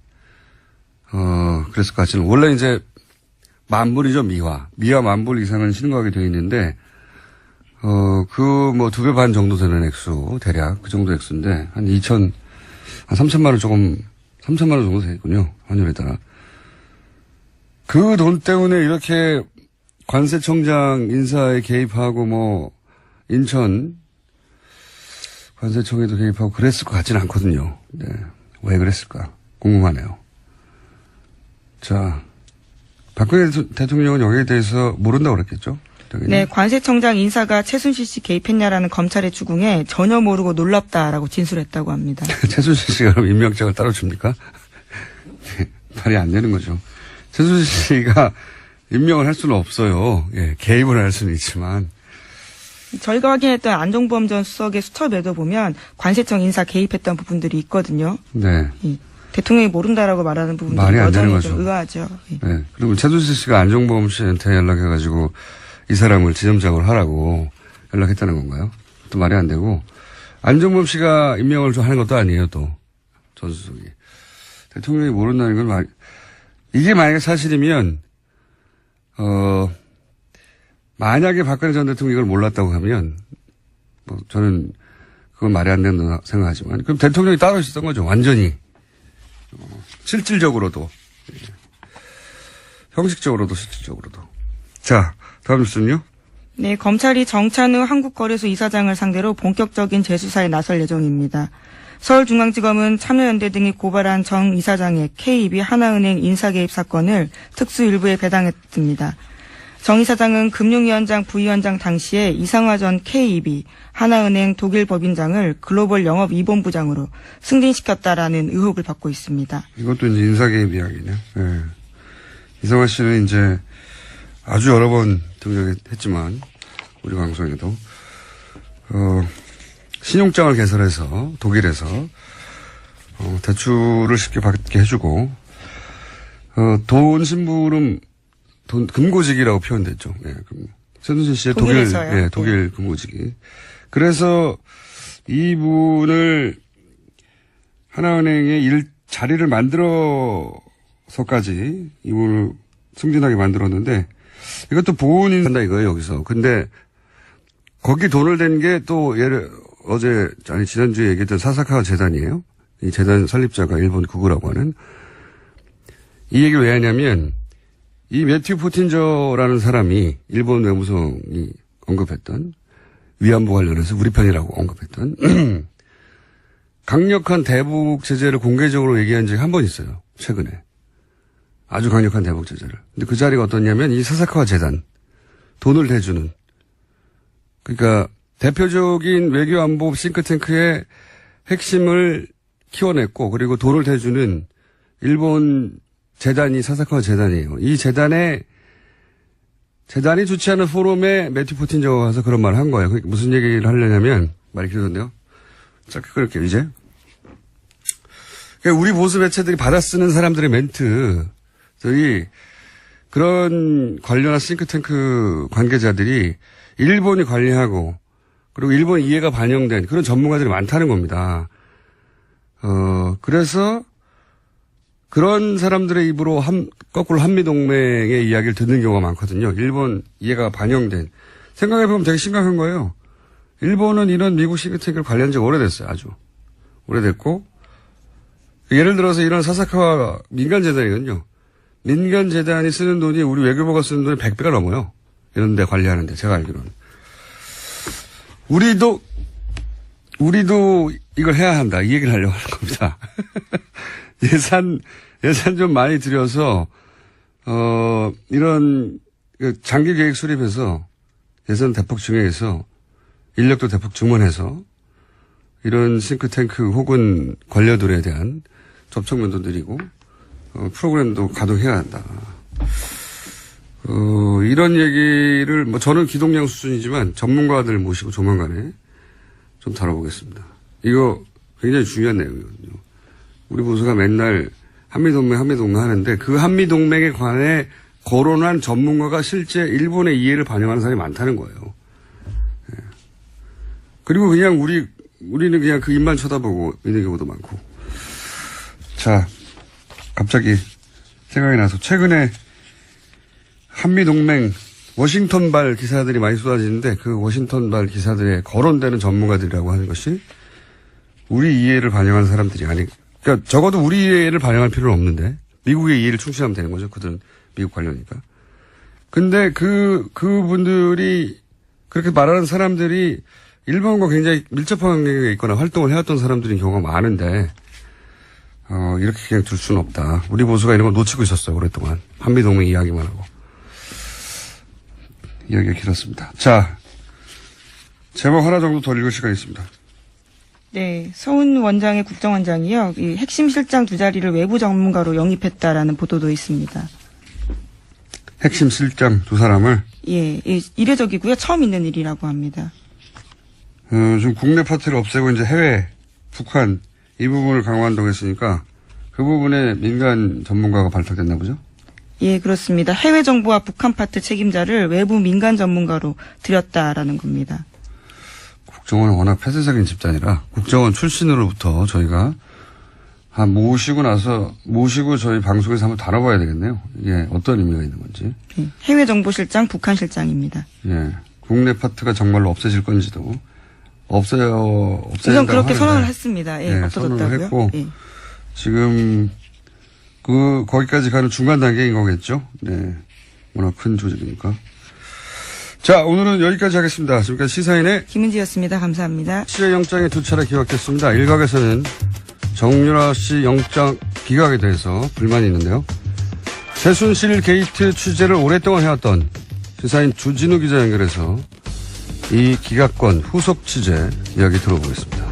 그랬을 것 같지는. 원래 이제, 만불이죠, 미화. 미화 만불 이상은 신고하게 되어 있는데, 한 2배 반 정도 되는 액수, 대략, 그 정도 액수인데, 한 3천만 원 정도 되겠군요. 환율에 따라. 그 돈 때문에 이렇게 관세청장 인사에 개입하고 인천 관세청에도 개입하고 그랬을 것 같지는 않거든요. 네. 왜 그랬을까? 궁금하네요. 자, 박근혜 대통령은 여기에 대해서 모른다고 그랬겠죠? 당연히. 네, 관세청장 인사가 최순실 씨 개입했냐라는 검찰의 추궁에 전혀 모르고 놀랍다라고 진술했다고 합니다. 최순실 씨가 그럼 임명장을 따로 줍니까? 말이 안 되는 거죠. 최순실 씨가 임명을 할 수는 없어요. 예, 개입을 할 수는 있지만. 저희가 확인했던 안종범 전 수석의 수첩에도 보면 관세청 인사 개입했던 부분들이 있거든요. 네. 대통령이 모른다라고 말하는 부분들이 말이 안 되는 여전히 거죠. 좀 의아하죠. 네. 그리고 최순실 씨가 안종범 씨한테 연락해가지고 이 사람을 지점장으로 하라고 연락했다는 건가요? 또 말이 안 되고. 안종범 씨가 임명을 좀 하는 것도 아니에요, 또. 전 수석이. 대통령이 모른다는 건 이게 만약에 사실이면, 만약에 박근혜 전 대통령이 이걸 몰랐다고 하면, 저는 그건 말이 안 된다고 생각하지만, 그럼 대통령이 따로 있었던 거죠, 완전히. 실질적으로도. 형식적으로도, 실질적으로도. 자, 다음 뉴스는요? 네, 검찰이 정찬우 한국거래소 이사장을 상대로 본격적인 재수사에 나설 예정입니다. 서울중앙지검은 참여연대 등이 고발한 정 이사장의 KEB 하나은행 인사개입 사건을 특수일부에 배당했습니다. 정 이사장은 금융위원장 부위원장 당시에 이상화 전 KEB 하나은행 독일 법인장을 글로벌 영업 2본부장으로 승진시켰다라는 의혹을 받고 있습니다. 이것도 이제 인사개입 이야기네요. 네. 이상화 씨는 이제 아주 여러 번 등장했지만 우리 방송에도 신용장을 개설해서 독일에서 대출을 쉽게 받게 해주고 돈 심부름 금고직이라고 표현됐죠. 예, 최순실 씨의 독일에서요? 독일 금고직이. 그래서 이분을 하나은행의 자리를 만들어서까지 이분을 승진하게 만들었는데 이것도 보훈인 한다 이거예요, 여기서. 근데 거기 돈을 댄 게 또 지난주에 얘기했던 사사카와 재단이에요. 이 재단 설립자가 일본 구구라고 하는. 이 얘기를 왜 하냐면 이 매튜 포틴저라는 사람이 일본 외무성이 언급했던 위안부 관련해서 우리 편이라고 언급했던 강력한 대북 제재를 공개적으로 얘기한 적이 한 번 있어요. 최근에. 아주 강력한 대북 제재를. 근데 그 자리가 어떠냐면 이 사사카와 재단. 돈을 대주는. 그러니까 대표적인 외교안보 싱크탱크의 핵심을 키워냈고 그리고 돈을 대주는 일본 재단이 사사카와 재단이에요. 이 재단이 주최하는 포럼에 매튜 포틴저가 가서 그런 말을 한 거예요. 무슨 얘기를 하려냐면 말이 길어졌네요. 짧게 끊을게요 이제. 그러니까 우리 보수 매체들이 받아쓰는 사람들의 멘트들이 그런 관련한 싱크탱크 관계자들이 일본이 관리하고 그리고 일본 이해가 반영된 그런 전문가들이 많다는 겁니다. 그래서 그런 사람들의 입으로 거꾸로 한미동맹의 이야기를 듣는 경우가 많거든요. 일본 이해가 반영된. 생각해보면 되게 심각한 거예요. 일본은 이런 미국 싱크탱크를 관리한 지 오래됐어요. 아주. 오래됐고. 예를 들어서 이런 사사카와 민간재단이거든요. 민간재단이 쓰는 돈이 우리 외교부가 쓰는 돈이 100배가 넘어요. 이런 데 관리하는데, 제가 알기로는. 우리도 이걸 해야 한다. 이 얘기를 하려고 하는 겁니다. 예산 좀 많이 들여서, 이런, 장기 계획 수립해서, 예산 대폭 증액해서, 인력도 대폭 증원해서, 이런 싱크탱크 혹은 관료들에 대한 접촉면도 드리고 프로그램도 가동해야 한다. 이런 얘기를 저는 기동량 수준이지만 전문가들 모시고 조만간에 좀 다뤄보겠습니다. 이거 굉장히 중요한 내용이거든요. 우리 보수가 맨날 한미동맹 하는데 그 한미동맹에 관해 거론한 전문가가 실제 일본의 이해를 반영하는 사람이 많다는 거예요. 예. 그리고 그냥 우리는 그냥 그 입만 쳐다보고 있는 경우도 많고. 자, 갑자기 생각이 나서 최근에 한미동맹 워싱턴발 기사들이 많이 쏟아지는데 그 워싱턴발 기사들에 거론되는 전문가들이라고 하는 것이 우리 이해를 반영하는 사람들이 그러니까 적어도 우리 이해를 반영할 필요는 없는데 미국의 이해를 충실하면 되는 거죠. 그들은 미국 관료니까. 근데 그분들이 그렇게 말하는 사람들이 일본과 굉장히 밀접한 관계가 있거나 활동을 해왔던 사람들인 경우가 많은데 이렇게 그냥 둘 수는 없다. 우리 보수가 이런 걸 놓치고 있었어요. 오랫동안. 한미동맹 이야기만 하고. 이야기가 길었습니다. 자, 제목 하나 정도 더 읽을 시간이 있습니다. 네, 서훈 원장의 국정원장이요. 이 핵심 실장 두 자리를 외부 전문가로 영입했다라는 보도도 있습니다. 핵심 실장 두 사람을? 예, 이례적이고요. 처음 있는 일이라고 합니다. 지금 국내 파트를 없애고 이제 해외, 북한 이 부분을 강화한다고 했으니까 그 부분에 민간 전문가가 발탁됐나 보죠? 예, 그렇습니다. 해외 정부와 북한 파트 책임자를 외부 민간 전문가로 들였다라는 겁니다. 국정원은 워낙 폐쇄적인 집단이라 국정원 출신으로부터 저희가 모시고 저희 방송에서 한번 다뤄봐야 되겠네요. 이게 어떤 의미가 있는 건지. 예, 해외 정보실장, 북한 실장입니다. 예, 국내 파트가 정말로 없어질 건지도 없어진다고 우선 그렇게 선언을 했습니다. 예, 없어졌다고요. 선언을 했고 예. 지금 거기까지 가는 중간 단계인 거겠죠. 네, 워낙 큰 조직이니까. 자, 오늘은 여기까지 하겠습니다. 지금까지 시사인의 김은지였습니다. 감사합니다. 취재영장이 두 차례 기각됐습니다. 일각에서는 정유라 씨 영장 기각에 대해서 불만이 있는데요. 최순실 게이트 취재를 오랫동안 해왔던 시사인 주진우 기자 연결해서 이 기각권 후속 취재 이야기 들어보겠습니다.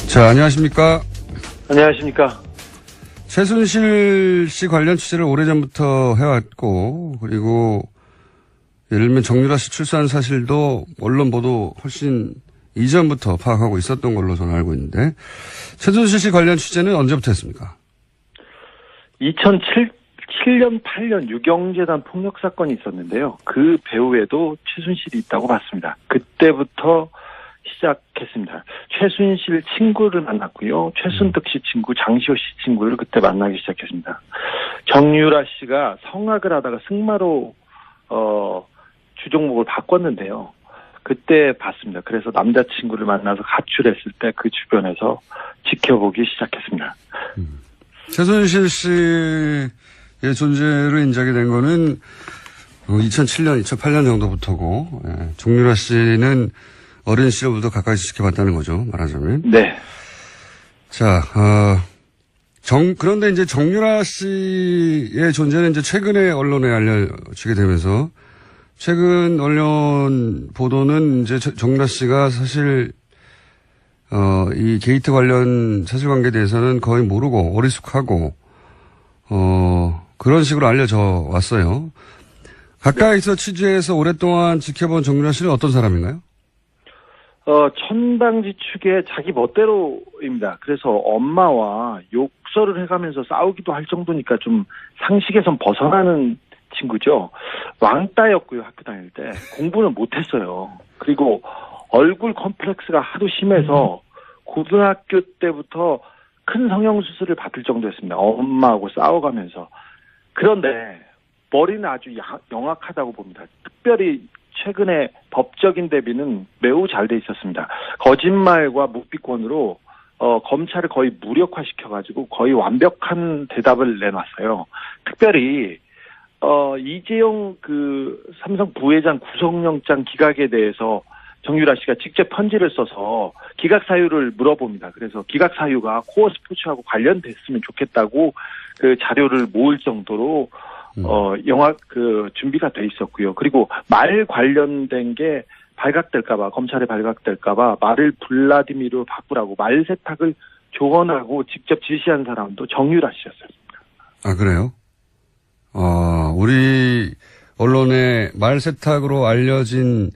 자, 안녕하십니까? 안녕하십니까? 최순실 씨 관련 취재를 오래전부터 해왔고, 그리고 예를 들면 정유라 씨 출산 사실도 언론 보도 훨씬 이전부터 파악하고 있었던 걸로 저는 알고 있는데, 최순실 씨 관련 취재는 언제부터 했습니까? 2007년, 8년 유경재단 폭력 사건이 있었는데요. 그 배후에도 최순실이 있다고 봤습니다. 그때부터 시작했습니다. 최순실 친구를 만났고요. 최순득 씨 친구, 장시호 씨 친구를 그때 만나기 시작했습니다. 정유라 씨가 성악을 하다가 승마로 주종목을 바꿨는데요. 그때 봤습니다. 그래서 남자친구를 만나서 가출했을 때 그 주변에서 지켜보기 시작했습니다. 최순실 씨의 존재를 인정이 된 거는 2007년, 2008년 정도부터고, 정유라 씨는 어린 시절부터 가까이 지켜봤다는 거죠, 말하자면. 네. 자, 그런데 이제 정유라 씨의 존재는 이제 최근에 언론에 알려지게 되면서, 최근 언론 보도는 이제 정유라 씨가 사실, 이 게이트 관련 사실관계에 대해서는 거의 모르고 어리숙하고, 그런 식으로 알려져 왔어요. 가까이서 취재해서 오랫동안 지켜본 정유라 씨는 어떤 사람인가요? 천방지축의 자기 멋대로입니다. 그래서 엄마와 욕설을 해가면서 싸우기도 할 정도니까 좀 상식에선 벗어나는 친구죠. 왕따였고요, 학교 다닐 때. 공부는 못했어요. 그리고 얼굴 컴플렉스가 하도 심해서 고등학교 때부터 큰 성형수술을 받을 정도였습니다. 엄마하고 싸워가면서. 그런데 머리는 아주 영악하다고 봅니다. 특별히 최근에 법적인 대비는 매우 잘 돼 있었습니다. 거짓말과 묵비권으로 검찰을 거의 무력화시켜가지고 거의 완벽한 대답을 내놨어요. 특별히 이재용 삼성 부회장 구속영장 기각에 대해서 정유라 씨가 직접 편지를 써서 기각 사유를 물어봅니다. 그래서 기각 사유가 코어 스포츠하고 관련됐으면 좋겠다고 그 자료를 모을 정도로 준비가 돼 있었고요. 그리고 말 관련된 게 발각될까봐, 검찰에 발각될까봐 말을 블라디미르로 바꾸라고 말 세탁을 조언하고 직접 지시한 사람도 정유라 씨였습니다. 아, 그래요? 우리 언론에 말 세탁으로 알려진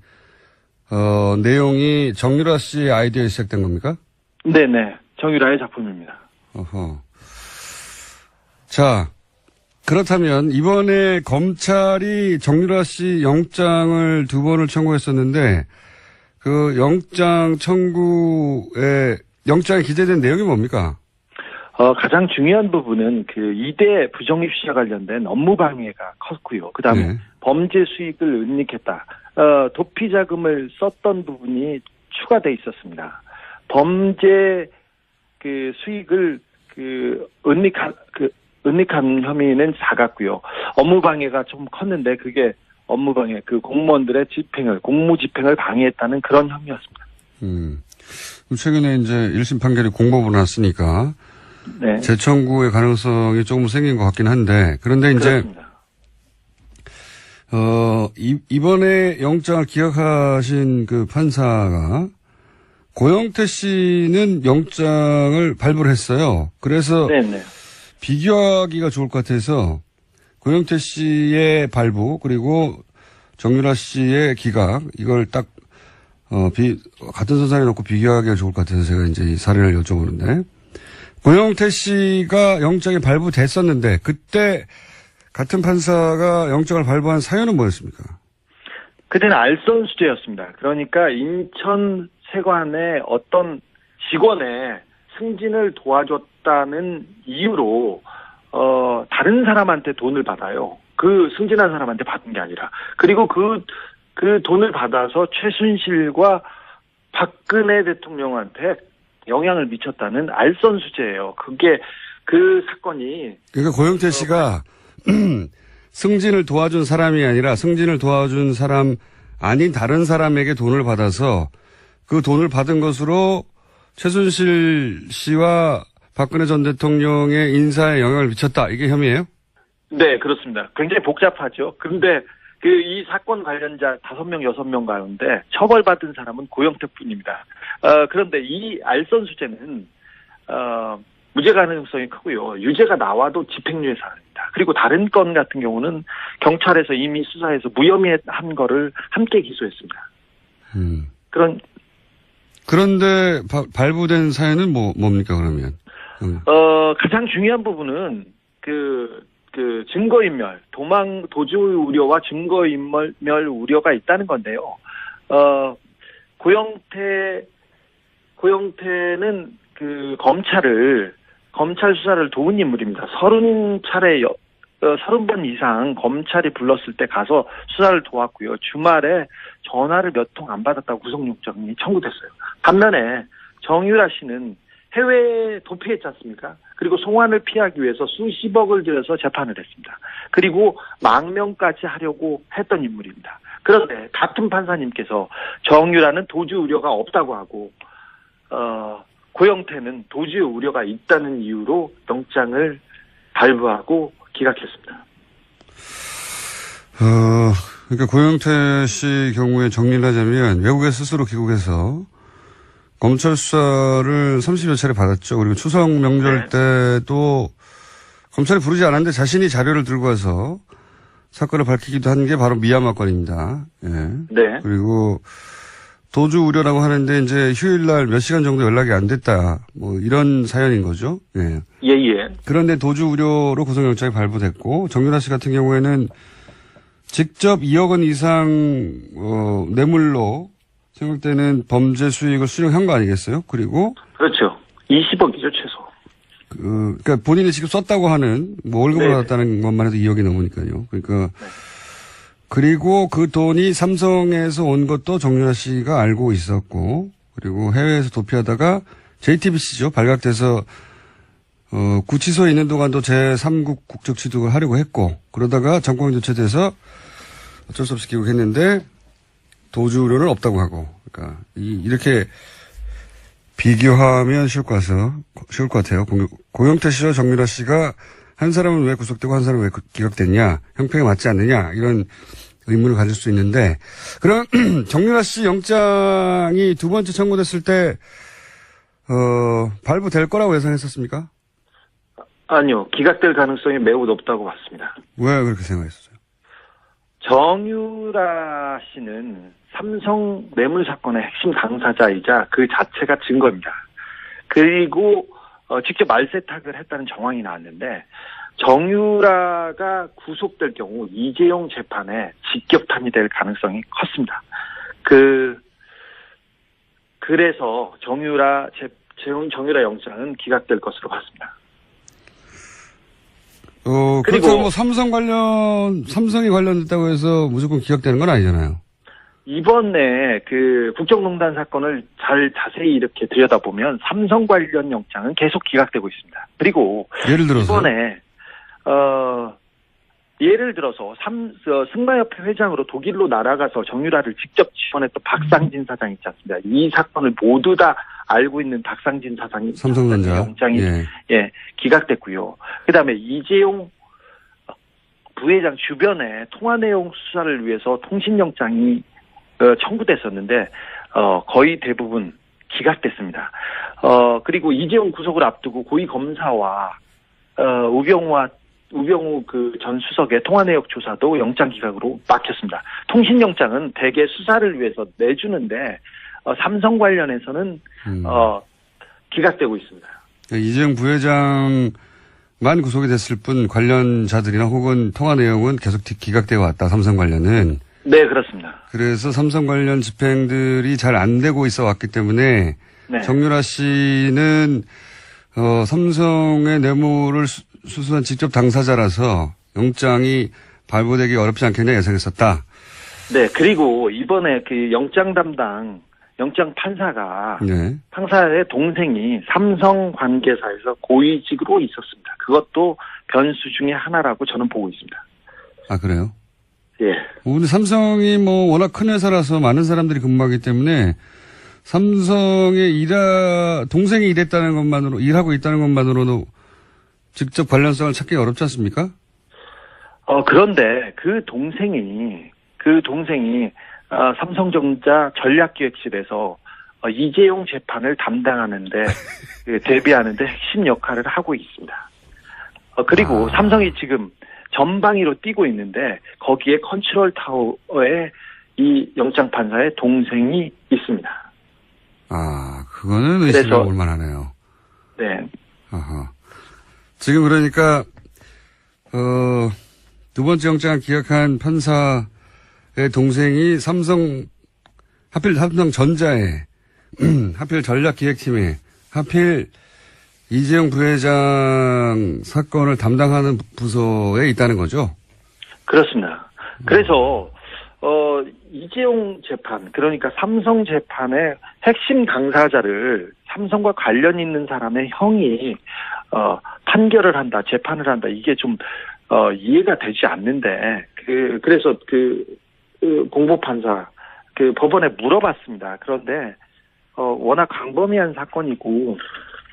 내용이 정유라 씨의 아이디어에 시작된 겁니까? 네네. 정유라의 작품입니다. 어허. 자, 그렇다면 이번에 검찰이 정유라 씨 영장을 2번을 청구했었는데 그 영장 청구에 영장에 기재된 내용이 뭡니까? 가장 중요한 부분은 그 2대 부정입 시와 관련된 업무 방해가 컸고요. 그 다음에 네. 범죄 수익을 은닉했다. 도피 자금을 썼던 부분이 추가돼 있었습니다. 범죄 그 수익을 은닉한 혐의는 작았고요. 업무 방해가 좀 컸는데 그게 업무 방해, 그 공무원들의 공무 집행을 방해했다는 그런 혐의였습니다. 최근에 이제 1심 판결이 공법으로 났으니까 네. 재청구의 가능성이 조금 생긴 것 같긴 한데 그런데 이제 그렇습니다. 이번에 영장을 기각하신 그 판사가 고영태 씨는 영장을 발부를 했어요. 그래서 네네. 비교하기가 좋을 것 같아서 고영태 씨의 발부 그리고 정유라 씨의 기각 이걸 딱 같은 선상에 놓고 비교하기가 좋을 것 같아서 제가 이제 이 사례를 여쭤보는데 고영태 씨가 영장이 발부됐었는데 그때 같은 판사가 영장을 발부한 사유는 뭐였습니까? 그때는 알선수재였습니다. 그러니까 인천 세관의 어떤 직원의 승진을 도와줬다는 이유로 다른 사람한테 돈을 받아요. 그 승진한 사람한테 받은 게 아니라. 그리고 그 돈을 받아서 최순실과 박근혜 대통령한테 영향을 미쳤다는 알선수재예요. 그게 그 사건이. 그러니까 고영태 씨가 승진을 도와준 사람이 아니라 승진을 도와준 사람 아닌 다른 사람에게 돈을 받아서 그 돈을 받은 것으로 최순실 씨와 박근혜 전 대통령의 인사에 영향을 미쳤다. 이게 혐의예요? 네, 그렇습니다. 굉장히 복잡하죠. 그런데 이 사건 관련자 5명, 6명 가운데 처벌받은 사람은 고영태뿐입니다. 그런데 이 알선수재는 무죄 가능성이 크고요. 유죄가 나와도 집행유예 사안입니다. 그리고 다른 건 같은 경우는 경찰에서 이미 수사해서 무혐의한 거를 함께 기소했습니다. 그런데 발부된 사연은 뭡니까 그러면? 가장 중요한 부분은 그 증거인멸, 도주 우려와 증거인멸 우려가 있다는 건데요. 고영태는 검찰 수사를 도운 인물입니다. 30번 이상 검찰이 불렀을 때 가서 수사를 도왔고요. 주말에 전화를 몇 통 안 받았다고 구속영장이 청구됐어요. 반면에 정유라 씨는 해외에 도피했지 않습니까? 그리고 송환을 피하기 위해서 수십억을 들여서 재판을 했습니다. 그리고 망명까지 하려고 했던 인물입니다. 그런데 같은 판사님께서 정유라는 도주 우려가 없다고 하고 고영태는 도주 우려가 있다는 이유로 영장을 발부하고 기각했습니다. 그러니까 고영태 씨 경우에 정리를 하자면 외국에 스스로 귀국해서 검찰 수사를 30여 차례 받았죠. 그리고 추석 명절 때도 검찰이 부르지 않았는데 자신이 자료를 들고 와서 사건을 밝히기도 한 게 바로 미얀마 건입니다. 예. 네. 그리고 도주 우려라고 하는데 이제 휴일날 몇 시간 정도 연락이 안 됐다. 뭐 이런 사연인 거죠. 예. 예. 그런데 도주 우려로 구속영장이 발부됐고 정유라 씨 같은 경우에는 직접 2억 원 이상 뇌물로 생각되는 범죄 수익을 수령한 거 아니겠어요? 그리고 그렇죠. 20억이죠 최소. 그러니까 본인이 지금 썼다고 하는 뭐 월급을 받았다는 것만 해도 2억이 넘으니까요. 그러니까 그리고 그 돈이 삼성에서 온 것도 정유라 씨가 알고 있었고 그리고 해외에서 도피하다가 JTBC죠. 발각돼서 구치소에 있는 동안도 제3국 국적 취득을 하려고 했고 그러다가 정권 교체돼서 어쩔 수 없이 귀국했는데 도주 우려는 없다고 하고 그러니까 이렇게 비교하면 쉬울 것 같아요. 고영태 씨와 정유라 씨가 한 사람은 왜 구속되고 한 사람은 왜 기각됐냐, 형평에 맞지 않느냐 이런 의문을 가질 수 있는데, 그럼 정유라 씨 영장이 두 번째 청구됐을 때 발부될 거라고 예상했었습니까? 아니요. 기각될 가능성이 매우 높다고 봤습니다. 왜 그렇게 생각했었어요? 정유라 씨는 삼성 뇌물 사건의 핵심 당사자이자 그 자체가 증거입니다. 그리고 직접 말세탁을 했다는 정황이 나왔는데 정유라가 구속될 경우 이재용 재판에 직격탄이 될 가능성이 컸습니다. 그래서 정유라 영장은 기각될 것으로 봤습니다. 그리고 뭐 삼성이 관련됐다고 해서 무조건 기각되는 건 아니잖아요. 이번에 그 국정농단 사건을 자세히 이렇게 들여다보면 삼성 관련 영장은 계속 기각되고 있습니다. 그리고 예를 들어서 이번에 예를 들어서 승마협회 회장으로 독일로 날아가서 정유라를 직접 지원했던 박상진 사장 있지 않습니까? 이 사건을 모두 다 알고 있는 박상진 사장이 삼성전자 영장이 기각됐고요. 그다음에 이재용 부회장 주변에 통화 내용 수사를 위해서 통신영장이 청구됐었는데 거의 대부분 기각됐습니다. 그리고 이재용 구속을 앞두고 고위 검사와 우병우 그 전 수석의 통화 내역 조사도 영장 기각으로 막혔습니다. 통신영장은 대개 수사를 위해서 내주는데 삼성 관련해서는 기각되고 있습니다. 이재용 부회장만 구속이 됐을 뿐 관련자들이나 혹은 통화 내용은 계속 기각되어 왔다. 삼성 관련은. 네, 그렇습니다. 그래서 삼성 관련 집행들이 잘 안 되고 있어 왔기 때문에 네. 정유라 씨는 삼성의 뇌물을 수수한 직접 당사자라서 영장이 발부되기 어렵지 않겠냐 예상했었다. 네, 그리고 이번에 그 영장 판사가 판사의 동생이 삼성 관계사에서 고위직으로 있었습니다. 그것도 변수 중에 하나라고 저는 보고 있습니다. 아, 그래요? 예. 근데 삼성이 뭐 워낙 큰 회사라서 많은 사람들이 근무하기 때문에 삼성의 동생이 일하고 있다는 것만으로도 직접 관련성을 찾기 어렵지 않습니까? 그런데 그 동생이 삼성전자 전략기획실에서 이재용 재판을 담당하는데 대비하는데 핵심 역할을 하고 있습니다. 그리고 삼성이 지금 전방위로 뛰고 있는데 거기에 컨트롤 타워에 이 영장 판사의 동생이 있습니다. 그거는 의심해 볼 만하네요. 네. 아하. 지금 그러니까 두 번째 영장을 기각한 판사의 동생이 하필 삼성전자에 하필 전략기획팀에 하필 이재용 부회장 사건을 담당하는 부서에 있다는 거죠? 그렇습니다. 그래서 이재용 재판, 그러니까 삼성 재판의 핵심 당사자를 삼성과 관련 있는 사람의 형이 판결을 한다, 재판을 한다, 이게 좀 이해가 되지 않는데 그래서 공보판사 법원에 물어봤습니다. 그런데 워낙 광범위한 사건이고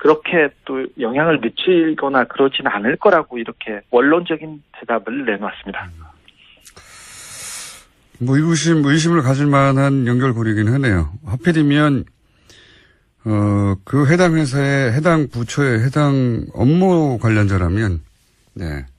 그렇게 또 영향을 미치거나 그러지는 않을 거라고 이렇게 원론적인 대답을 내놨습니다. 뭐 의심을 가질 만한 연결고리긴 하네요. 하필이면 그 해당 회사의 해당 부처의 해당 업무 관련자라면